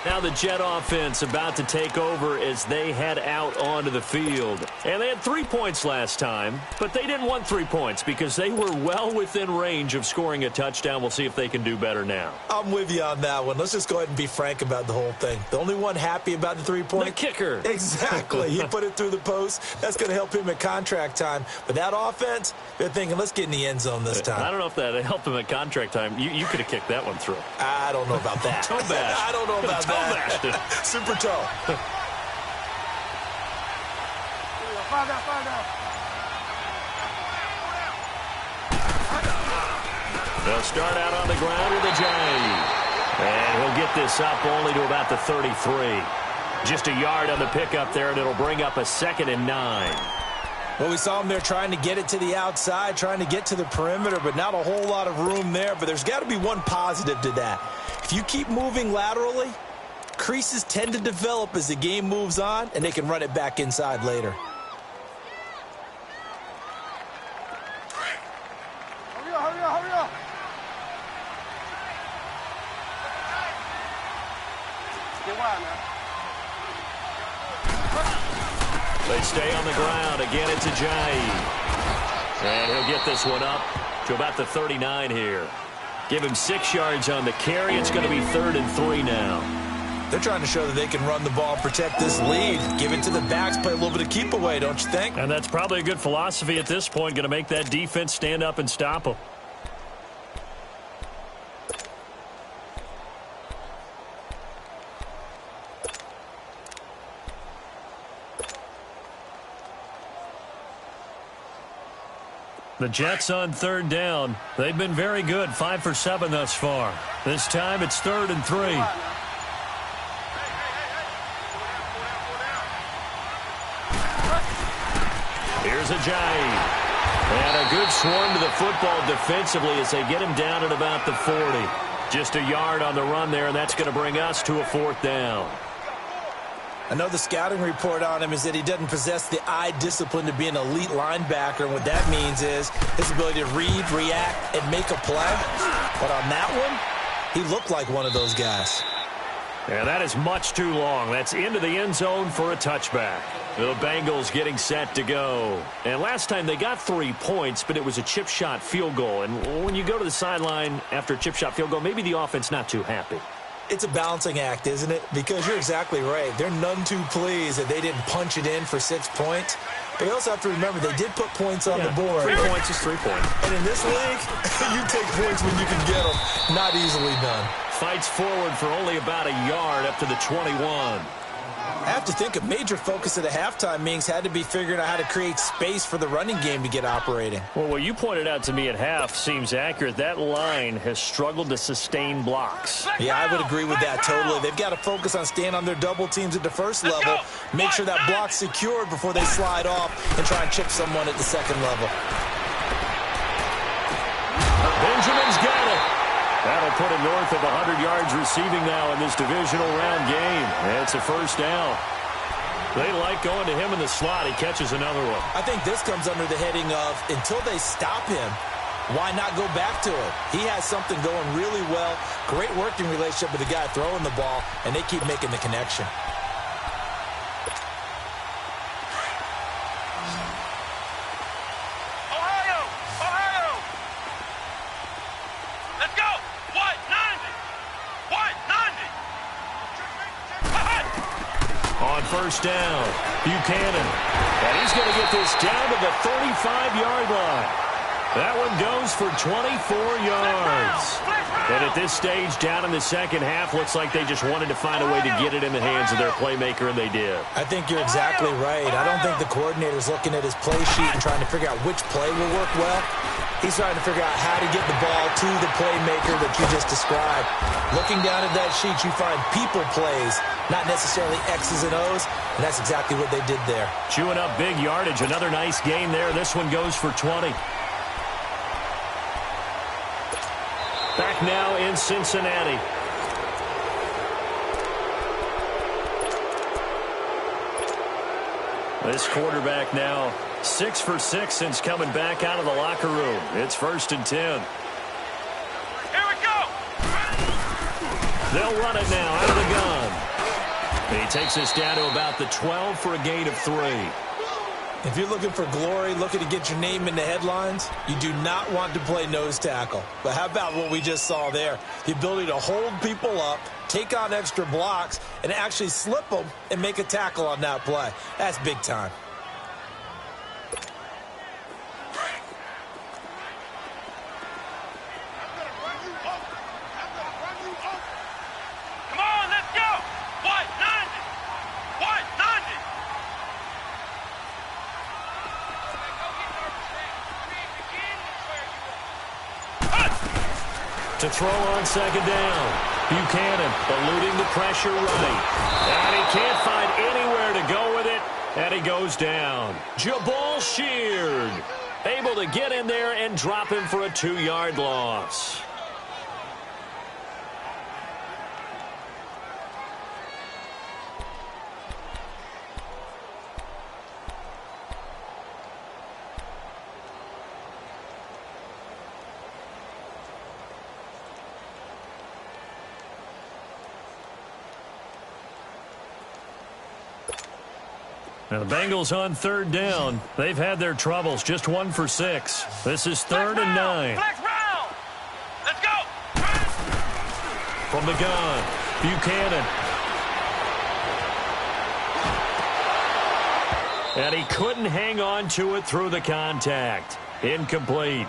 Speaker 1: Now the Jet offense about to take over as they head out onto the field. And they had 3 points last time, but they didn't want 3 points because they were well within range of scoring a touchdown. We'll see if they can do better now.
Speaker 2: I'm with you on that one. Let's just go ahead and be frank about the whole thing. The only one happy about the 3-point?
Speaker 1: The kicker.
Speaker 2: Exactly. He put it through the post. That's going to help him at contract time. But that offense, they're thinking, let's get in the end zone this time.
Speaker 1: I don't know if that helped him at contract time. You could have kicked that one through.
Speaker 2: I don't know about that.
Speaker 1: Toe bash.
Speaker 2: I don't know about that. Super toe.
Speaker 1: They'll start out on the ground with a J. And he'll get this up only to about the 33. Just a yard on the pickup there, and it'll bring up a 2nd and 9.
Speaker 2: Well, we saw him there trying to get it to the outside, trying to get to the perimeter, but not a whole lot of room there. But there's got to be one positive to that. If you keep moving laterally, creases tend to develop as the game moves on, and they can run it back inside later.
Speaker 4: Hurry up, hurry up, hurry up! Get wide now.
Speaker 1: They stay on the ground. Again, it's a J. And he'll get this one up to about the 39 here. Give him 6 yards on the carry. It's going to be 3rd and 3 now.
Speaker 2: They're trying to show that they can run the ball and protect this lead. Give it to the backs, play a little bit of keep away, don't you think?
Speaker 1: And that's probably a good philosophy at this point. Going to make that defense stand up and stop them. The Jets on 3rd down. They've been very good, 5 for 7 thus far. This time it's 3rd and 3. Here's a J. And a good swarm to the football defensively as they get him down at about the 40. Just a yard on the run there, and that's going to bring us to a 4th down.
Speaker 2: I know the scouting report on him is that he doesn't possess the eye discipline to be an elite linebacker, and what that means is his ability to read, react, and make a play. But on that one, He looked like one of those guys.
Speaker 1: And that is much too long. That's into the end zone for a touchback. The Bengals getting set to go. And last time they got 3 points, but it was a chip shot field goal. And when you go to the sideline after a chip shot field goal, maybe the offense not too happy.
Speaker 2: It's a balancing act, isn't it? Because you're exactly right. They're none too pleased that they didn't punch it in for 6 points. But you also have to remember they did put points on the board.
Speaker 1: 3 points is 3 points.
Speaker 2: And in this league, you take points when you can get them. Not easily done.
Speaker 1: Fights forward for only about a yard up to the 21.
Speaker 2: I have to think a major focus at a halftime meetings had to be figuring out how to create space for the running game to get operating.
Speaker 1: Well, what you pointed out to me at half seems accurate. That line has struggled to sustain blocks.
Speaker 2: Yeah, I would agree with that totally. They've got to focus on staying on their double teams at the first level, make sure that block's secured before they slide off and try and chip someone at the second level.
Speaker 1: Benjamin's got it. That'll put him north of 100 yards receiving now in this divisional round game. It's a first down. They like going to him in the slot. He catches another one.
Speaker 2: I think this comes under the heading of until they stop him, why not go back to it? He has something going really well. Great working relationship with the guy throwing the ball, and they keep making the connection.
Speaker 1: First down, Buchanan. And he's going to get this down to the 35-yard line. That one goes for 24 yards. And at this stage, down in the second half, looks like they just wanted to find a way to get it in the hands of their playmaker, and they did.
Speaker 2: I think you're exactly right. I don't think the coordinator's looking at his play sheet and trying to figure out which play will work well. He's trying to figure out how to get the ball to the playmaker that you just described. Looking down at that sheet, you find people plays, not necessarily X's and O's, and that's exactly what they did there.
Speaker 1: Chewing up big yardage. Another nice gain there. This one goes for 20. Back now in Cincinnati. This quarterback now 6 for 6 since coming back out of the locker room. It's 1st and 10.
Speaker 4: Here we go.
Speaker 1: They'll run it now out of the gun. He takes us down to about the 12 for a gain of 3.
Speaker 2: If you're looking for glory, looking to get your name in the headlines, you do not want to play nose tackle. But how about what we just saw there? The ability to hold people up, take on extra blocks, and actually slip them and make a tackle on that play. That's big time.
Speaker 4: Come on, let's go. White 90. White 90.
Speaker 1: To throw on second down. Buchanan eluding the pressure right. And he can't find anywhere to go with it. And he goes down. Jabal Sheard able to get in there and drop him for a 2-yard loss. Now the Bengals on 3rd down. They've had their troubles. Just 1 for 6. This is 3rd and 9.
Speaker 4: Flex round. Let's go.
Speaker 1: From the gun, Buchanan. And he couldn't hang on to it through the contact. Incomplete.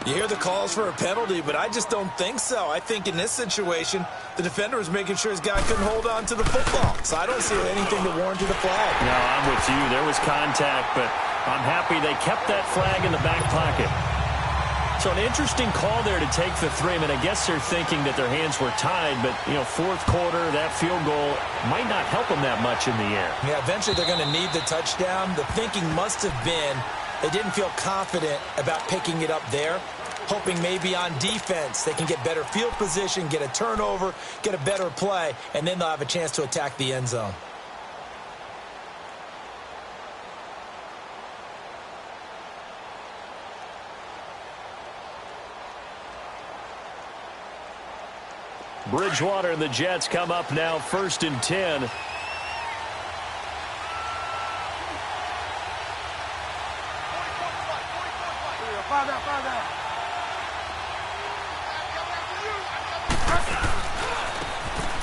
Speaker 2: You hear the calls for a penalty, but I just don't think so. I think in this situation, the defender was making sure his guy couldn't hold on to the football. So I don't see anything to warrant a flag.
Speaker 1: No, I'm with you. There was contact, but I'm happy they kept that flag in the back pocket. So an interesting call there to take the 3. I mean, I guess they're thinking that their hands were tied, but, you know, 4th quarter, that field goal might not help them that much in the end.
Speaker 2: Yeah, eventually they're going to need the touchdown. The thinking must have been they didn't feel confident about picking it up there, hoping maybe on defense they can get better field position, get a turnover, get a better play, and then they'll have a chance to attack the end zone.
Speaker 1: Bridgewater and the Jets come up now 1st and 10.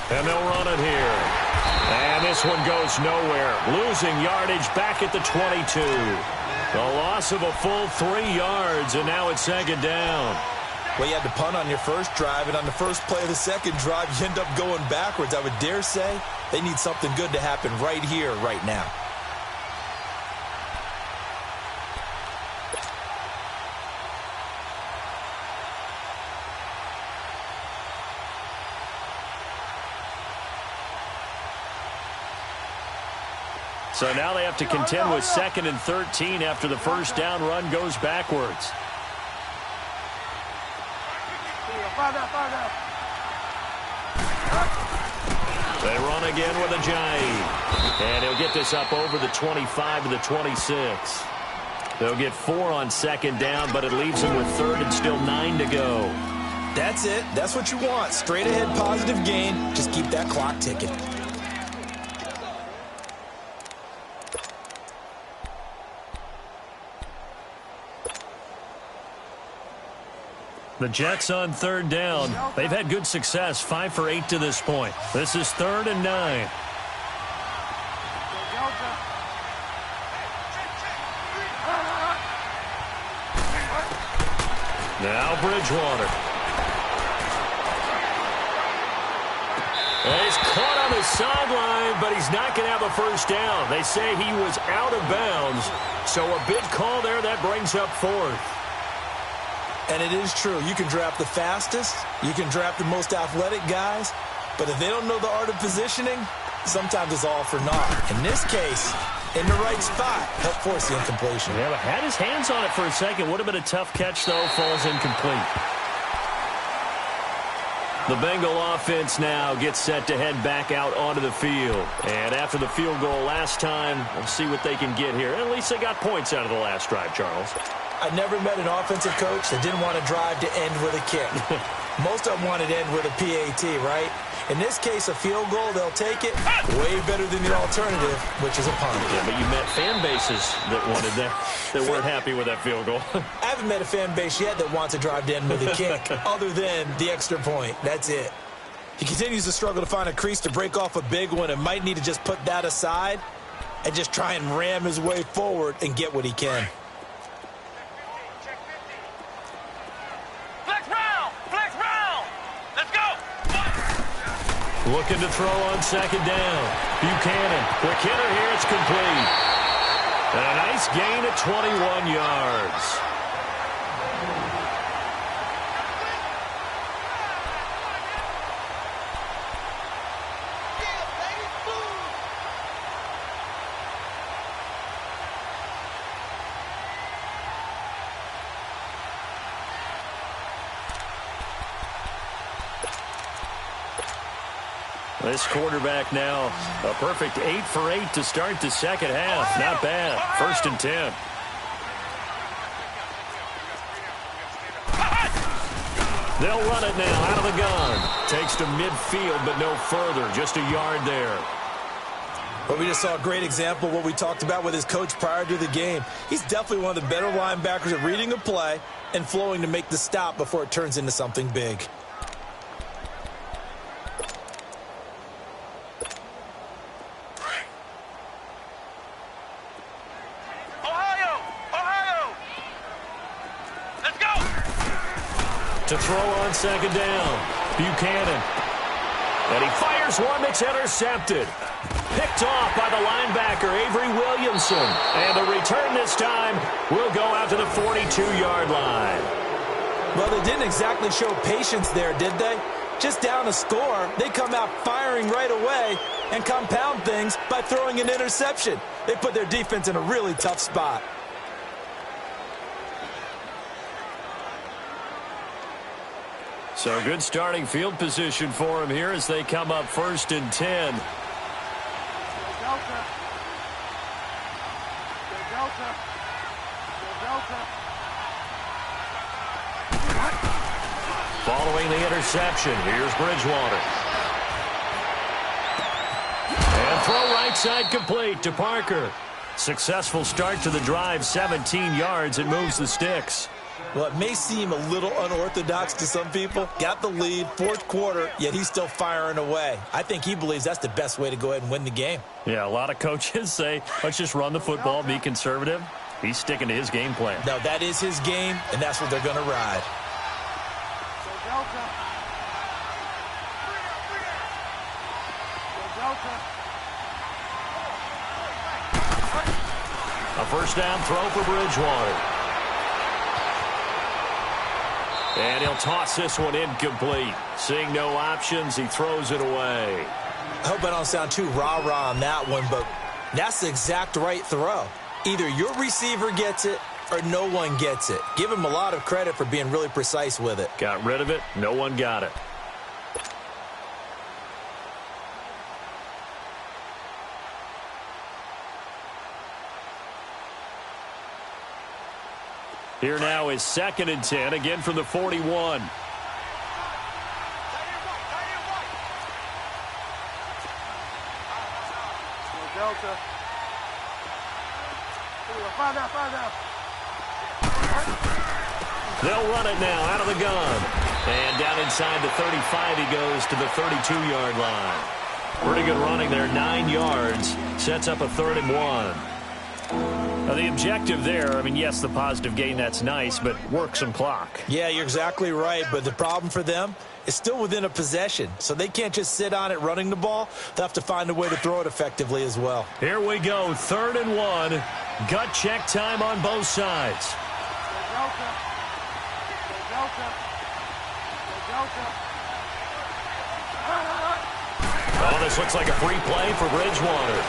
Speaker 1: And they'll run it here. And this one goes nowhere. Losing yardage back at the 22. A loss of a full 3 yards, and now it's 2nd down.
Speaker 2: Well, you had to punt on your first drive, and on the first play of the second drive, you end up going backwards. I would dare say they need something good to happen right here, right now.
Speaker 1: So now they have to contend with 2nd and 13 after the first down run goes backwards. They run again with Ajayi. And he'll get this up over the 25 to the 26. They'll get 4 on 2nd down, but it leaves them with 3rd and still 9 to go.
Speaker 2: That's it. That's what you want. Straight ahead positive gain. Just keep that clock ticking.
Speaker 1: The Jets on 3rd down. They've had good success, 5 for 8 to this point. This is 3rd and 9. Now Bridgewater. And he's caught on the sideline, but he's not going to have a first down. They say he was out of bounds, so a big call there. That brings up 4th.
Speaker 2: And it is true. You can draft the fastest. You can draft the most athletic guys. But if they don't know the art of positioning, sometimes it's all for naught. In this case, in the right spot, help force the incompletion.
Speaker 1: Yeah, but had his hands on it for a second. Would have been a tough catch, though. Falls incomplete. The Bengal offense now gets set to head back out onto the field. And after the field goal last time, we'll see what they can get here. At least they got points out of the last drive, Charles.
Speaker 2: I never met an offensive coach that didn't want to drive to end with a kick. Most of them wanted to end with a PAT, right? In this case, a field goal, they'll take it. Way better than the alternative, which is a punt.
Speaker 1: Yeah, but you met fan bases that wanted that weren't happy with that field goal.
Speaker 2: I haven't met a fan base yet that wants to drive to end with a kick, other than the extra point. That's it. He continues to struggle to find a crease to break off a big one and might need to just put that aside and just try and ram his way forward and get what he can.
Speaker 1: Looking to throw on 2nd down. Buchanan. Quick hitter here. It's complete. And a nice gain at 21 yards. This quarterback now, a perfect 8 for 8 to start the second half. Not bad. 1st and 10. They'll run it now out of the gun. Takes to midfield, but no further. Just a yard there.
Speaker 2: But we just saw a great example of what we talked about with his coach prior to the game. He's definitely one of the better linebackers at reading a play and flowing to make the stop before it turns into something big.
Speaker 1: To throw on 2nd down. Buchanan. And he fires one that's intercepted. Picked off by the linebacker, Avery Williamson. And the return this time will go out to the 42-yard line.
Speaker 2: Well, they didn't exactly show patience there, did they? Just down a score, they come out firing right away and compound things by throwing an interception. They put their defense in a really tough spot.
Speaker 1: So good starting field position for him here as they come up 1st and 10. Following the interception, here's Bridgewater. And throw right side complete to Parker. Successful start to the drive, 17 yards, and moves the sticks.
Speaker 2: Well, it may seem a little unorthodox to some people. Got the lead, fourth quarter, yet he's still firing away. I think he believes that's the best way to go ahead and win the game.
Speaker 3: Yeah, a lot of coaches say, let's just run the football, be conservative. He's sticking to his game plan.
Speaker 2: No, that is his game, and that's what they're going to ride.
Speaker 1: A first down throw for Bridgewater. And he'll toss this one incomplete. Seeing no options, he throws it away.
Speaker 2: I hope I don't sound too rah-rah on that one, but that's the exact right throw. Either your receiver gets it or no one gets it. Give him a lot of credit for being really precise with it.
Speaker 1: Got rid of it. No one got it. Here now is 2nd and 10, again from the 41. They'll run it now out of the gun. And down inside the 35 he goes to the 32-yard line. Pretty good running there, 9 yards. Sets up a 3rd and 1. Now the objective there, I mean, yes, the positive gain, that's nice, but work some clock.
Speaker 2: Yeah, you're exactly right, but the problem for them is still within a possession, so they can't just sit on it running the ball. They'll have to find a way to throw it effectively as well.
Speaker 1: Here we go, 3rd and 1. Gut check time on both sides. Oh, this looks like a free play for Bridgewater.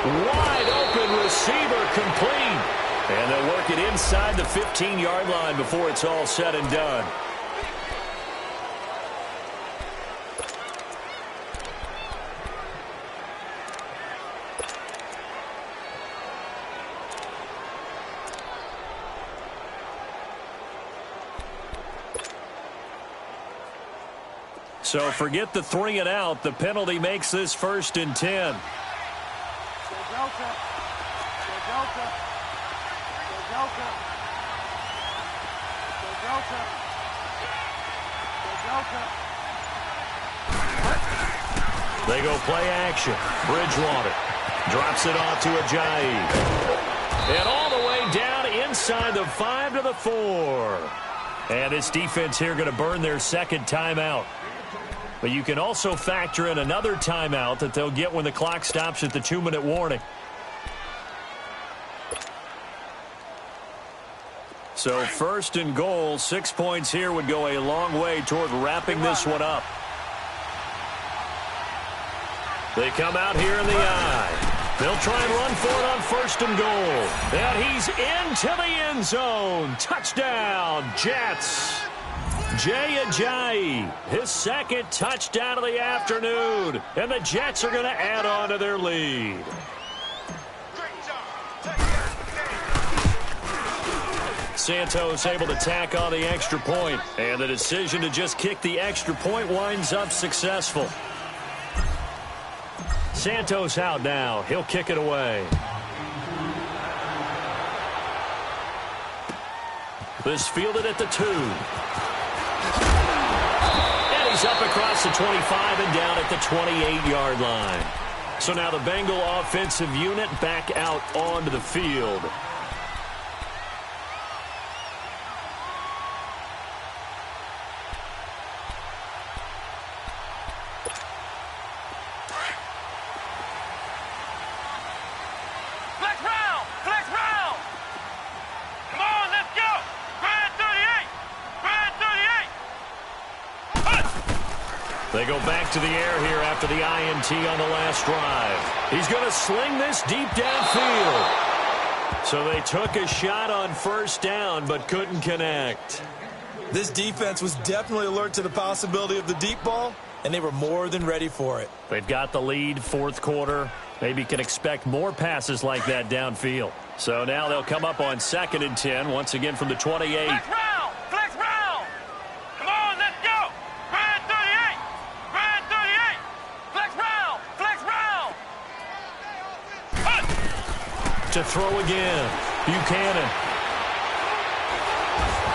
Speaker 1: Wide open receiver complete. And they'll work it inside the 15-yard line before it's all said and done. So forget the 3 and out. The penalty makes this 1st and 10. They go play action. Bridgewater drops it off to Ajayi. And all the way down inside the 5 to the 4. And this defense here going to burn their 2nd timeout. But you can also factor in another timeout that they'll get when the clock stops at the 2-minute warning. So 1st and goal, 6 points here would go a long way toward wrapping this one up. They come out here in the I. They'll try and run for it on 1st and goal. And he's into the end zone. Touchdown, Jets. Jay Ajayi, his 2nd touchdown of the afternoon. And the Jets are going to add on to their lead. Santos able to tack on the extra point. And the decision to just kick the extra point winds up successful. Santos out now. He'll kick it away. This fielded at the 2. And he's up across the 25 and down at the 28-yard line. So now the Bengal offensive unit back out onto the field. They go back to the air here after the INT on the last drive. He's going to sling this deep downfield. So they took a shot on 1st down but couldn't connect.
Speaker 2: This defense was definitely alert to the possibility of the deep ball, and they were more than ready for it.
Speaker 1: They've got the lead, 4th quarter. Maybe can expect more passes like that downfield. So now they'll come up on 2nd and 10, once again from the 28. to throw again. Buchanan.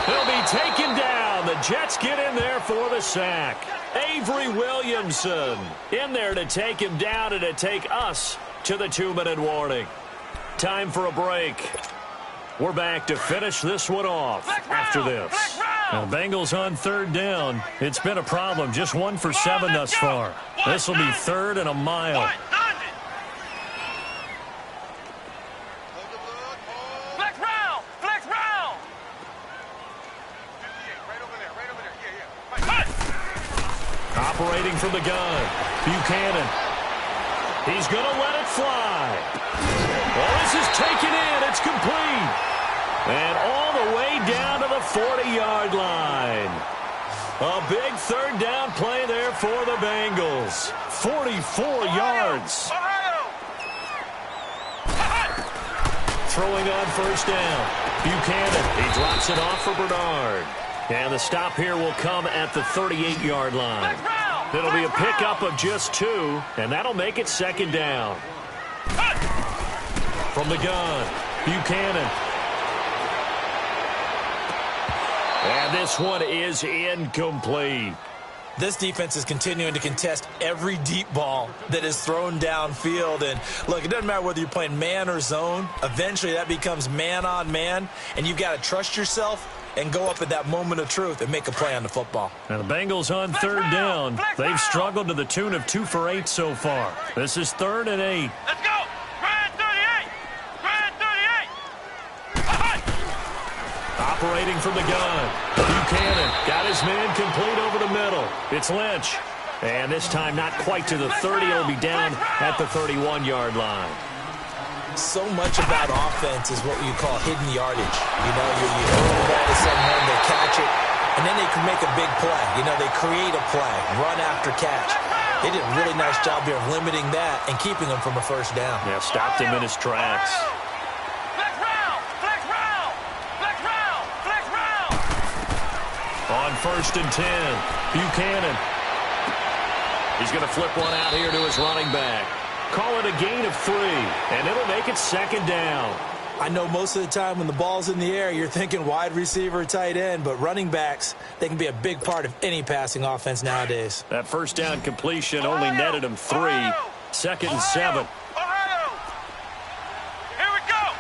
Speaker 1: He'll be taken down. The Jets get in there for the sack. Avery Williamson in there to take him down and to take us to the 2-minute warning. Time for a break. We're back to finish this one off after this. Now, the Bengals on third down. It's been a problem. Just 1 for 7 thus far. This will be 3rd and a mile. Operating from the gun, Buchanan. He's going to let it fly. Well, this is taken in. It's complete. And all the way down to the 40-yard line. A big 3rd down play there for the Bengals. 44 yards. Throwing on 1st down. Buchanan. He drops it off for Bernard. And the stop here will come at the 38-yard line. It'll be a pickup of just 2, and that'll make it 2nd down. From the gun, Buchanan. And this one is incomplete.
Speaker 2: This defense is continuing to contest every deep ball that is thrown downfield. And, look, it doesn't matter whether you're playing man or zone. Eventually that becomes man on man, and you've got to trust yourself and go up at that moment of truth and make a play on the football.
Speaker 1: Now the Bengals on 3rd down. They've struggled to the tune of 2 for 8 so far. This is 3rd and 8.
Speaker 4: Let's go! Grand 38! Grand 38!
Speaker 1: Operating from the gun. Buchanan got his man complete over the middle. It's Lynch. And this time not quite to the 30. It'll be down at the 31-yard line.
Speaker 2: So much about offense is what you call hidden yardage. You know, you throw the ball to someone, they catch it, and then they can make a big play. You know, they create a play, run after catch. They did a really nice job here of limiting that and keeping him from a 1st down.
Speaker 1: Yeah, stopped him in his tracks.
Speaker 4: Flex round! Flex round! Flex round! Flex round!
Speaker 1: On 1st and 10, Buchanan. He's going to flip one out here to his running back. Call it a gain of 3, and it'll make it 2nd down.
Speaker 2: I know most of the time when the ball's in the air, you're thinking wide receiver, tight end, but running backs, they can be a big part of any passing offense nowadays.
Speaker 1: That 1st down completion only netted him 3. 2nd and 7.
Speaker 4: Ohio! Here we go!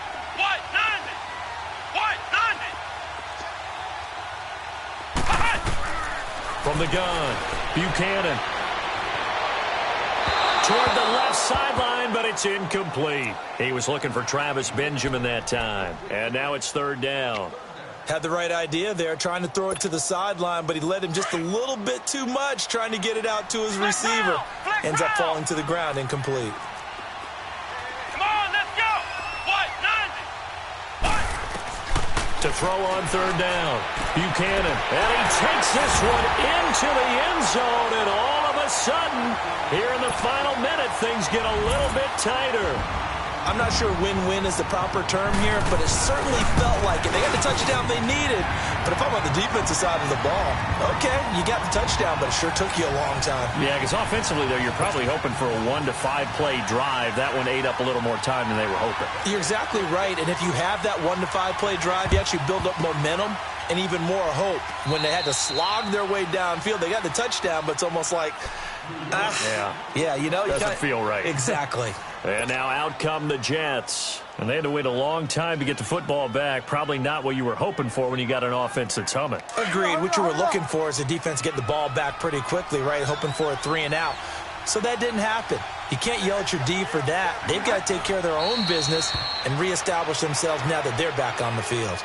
Speaker 4: White 90! White 90!
Speaker 1: From the gun, Buchanan. Toward the left sideline, but it's incomplete. He was looking for Travis Benjamin that time. And now it's 3rd down.
Speaker 2: Had the right idea there, trying to throw it to the sideline, but he led him just a little bit too much, trying to get it out to his receiver. Ends up falling to the ground, incomplete.
Speaker 4: Come on, let's go! White 90! White!
Speaker 1: To throw on 3rd down, Buchanan. And he takes this one into the end zone, and all of a sudden, here in the final minute, things get a little bit tighter.
Speaker 2: I'm not sure win-win is the proper term here, but it certainly felt like it. They got the touchdown they needed, but if I'm on the defensive side of the ball, okay, you got the touchdown, but it sure took you a long time.
Speaker 1: Yeah, because offensively, though, you're probably hoping for a 1 to 5 play drive. That one ate up a little more time than they were hoping.
Speaker 2: You're exactly right, and if you have that 1 to 5 play drive, you actually build up momentum and even more hope. When they had to slog their way downfield, they got the touchdown, but it's almost like, yeah, you know,
Speaker 1: doesn't feel right.
Speaker 2: Exactly.
Speaker 1: And now out come the Jets. And they had to wait a long time to get the football back. Probably not what you were hoping for when you got an offense that's humming.
Speaker 2: Agreed. What you were looking for is the defense getting the ball back pretty quickly, right? Hoping for a 3 and out. So that didn't happen. You can't yell at your D for that. They've got to take care of their own business and reestablish themselves now that they're back on the field.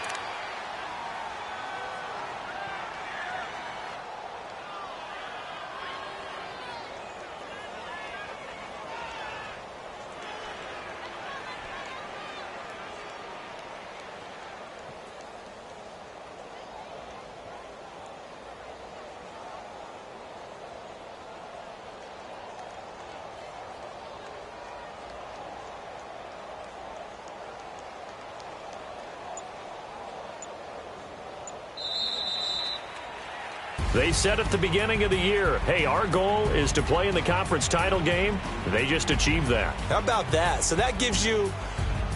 Speaker 1: They said at the beginning of the year, hey, our goal is to play in the conference title game. They just achieved that.
Speaker 2: How about that? So that gives you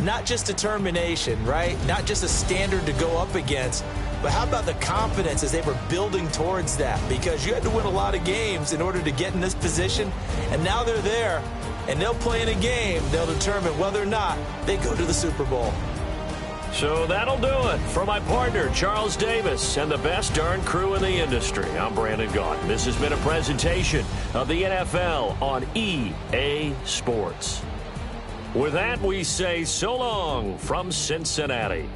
Speaker 2: not just determination, right? Not just a standard to go up against, but how about the confidence as they were building towards that? Because you had to win a lot of games in order to get in this position, and now they're there, and they'll play in a game. They'll determine whether or not they go to the Super Bowl.
Speaker 1: So that'll do it. For my partner, Charles Davis, and the best darn crew in the industry, I'm Brandon Gaudin. This has been a presentation of the NFL on EA Sports. With that, we say so long from Cincinnati.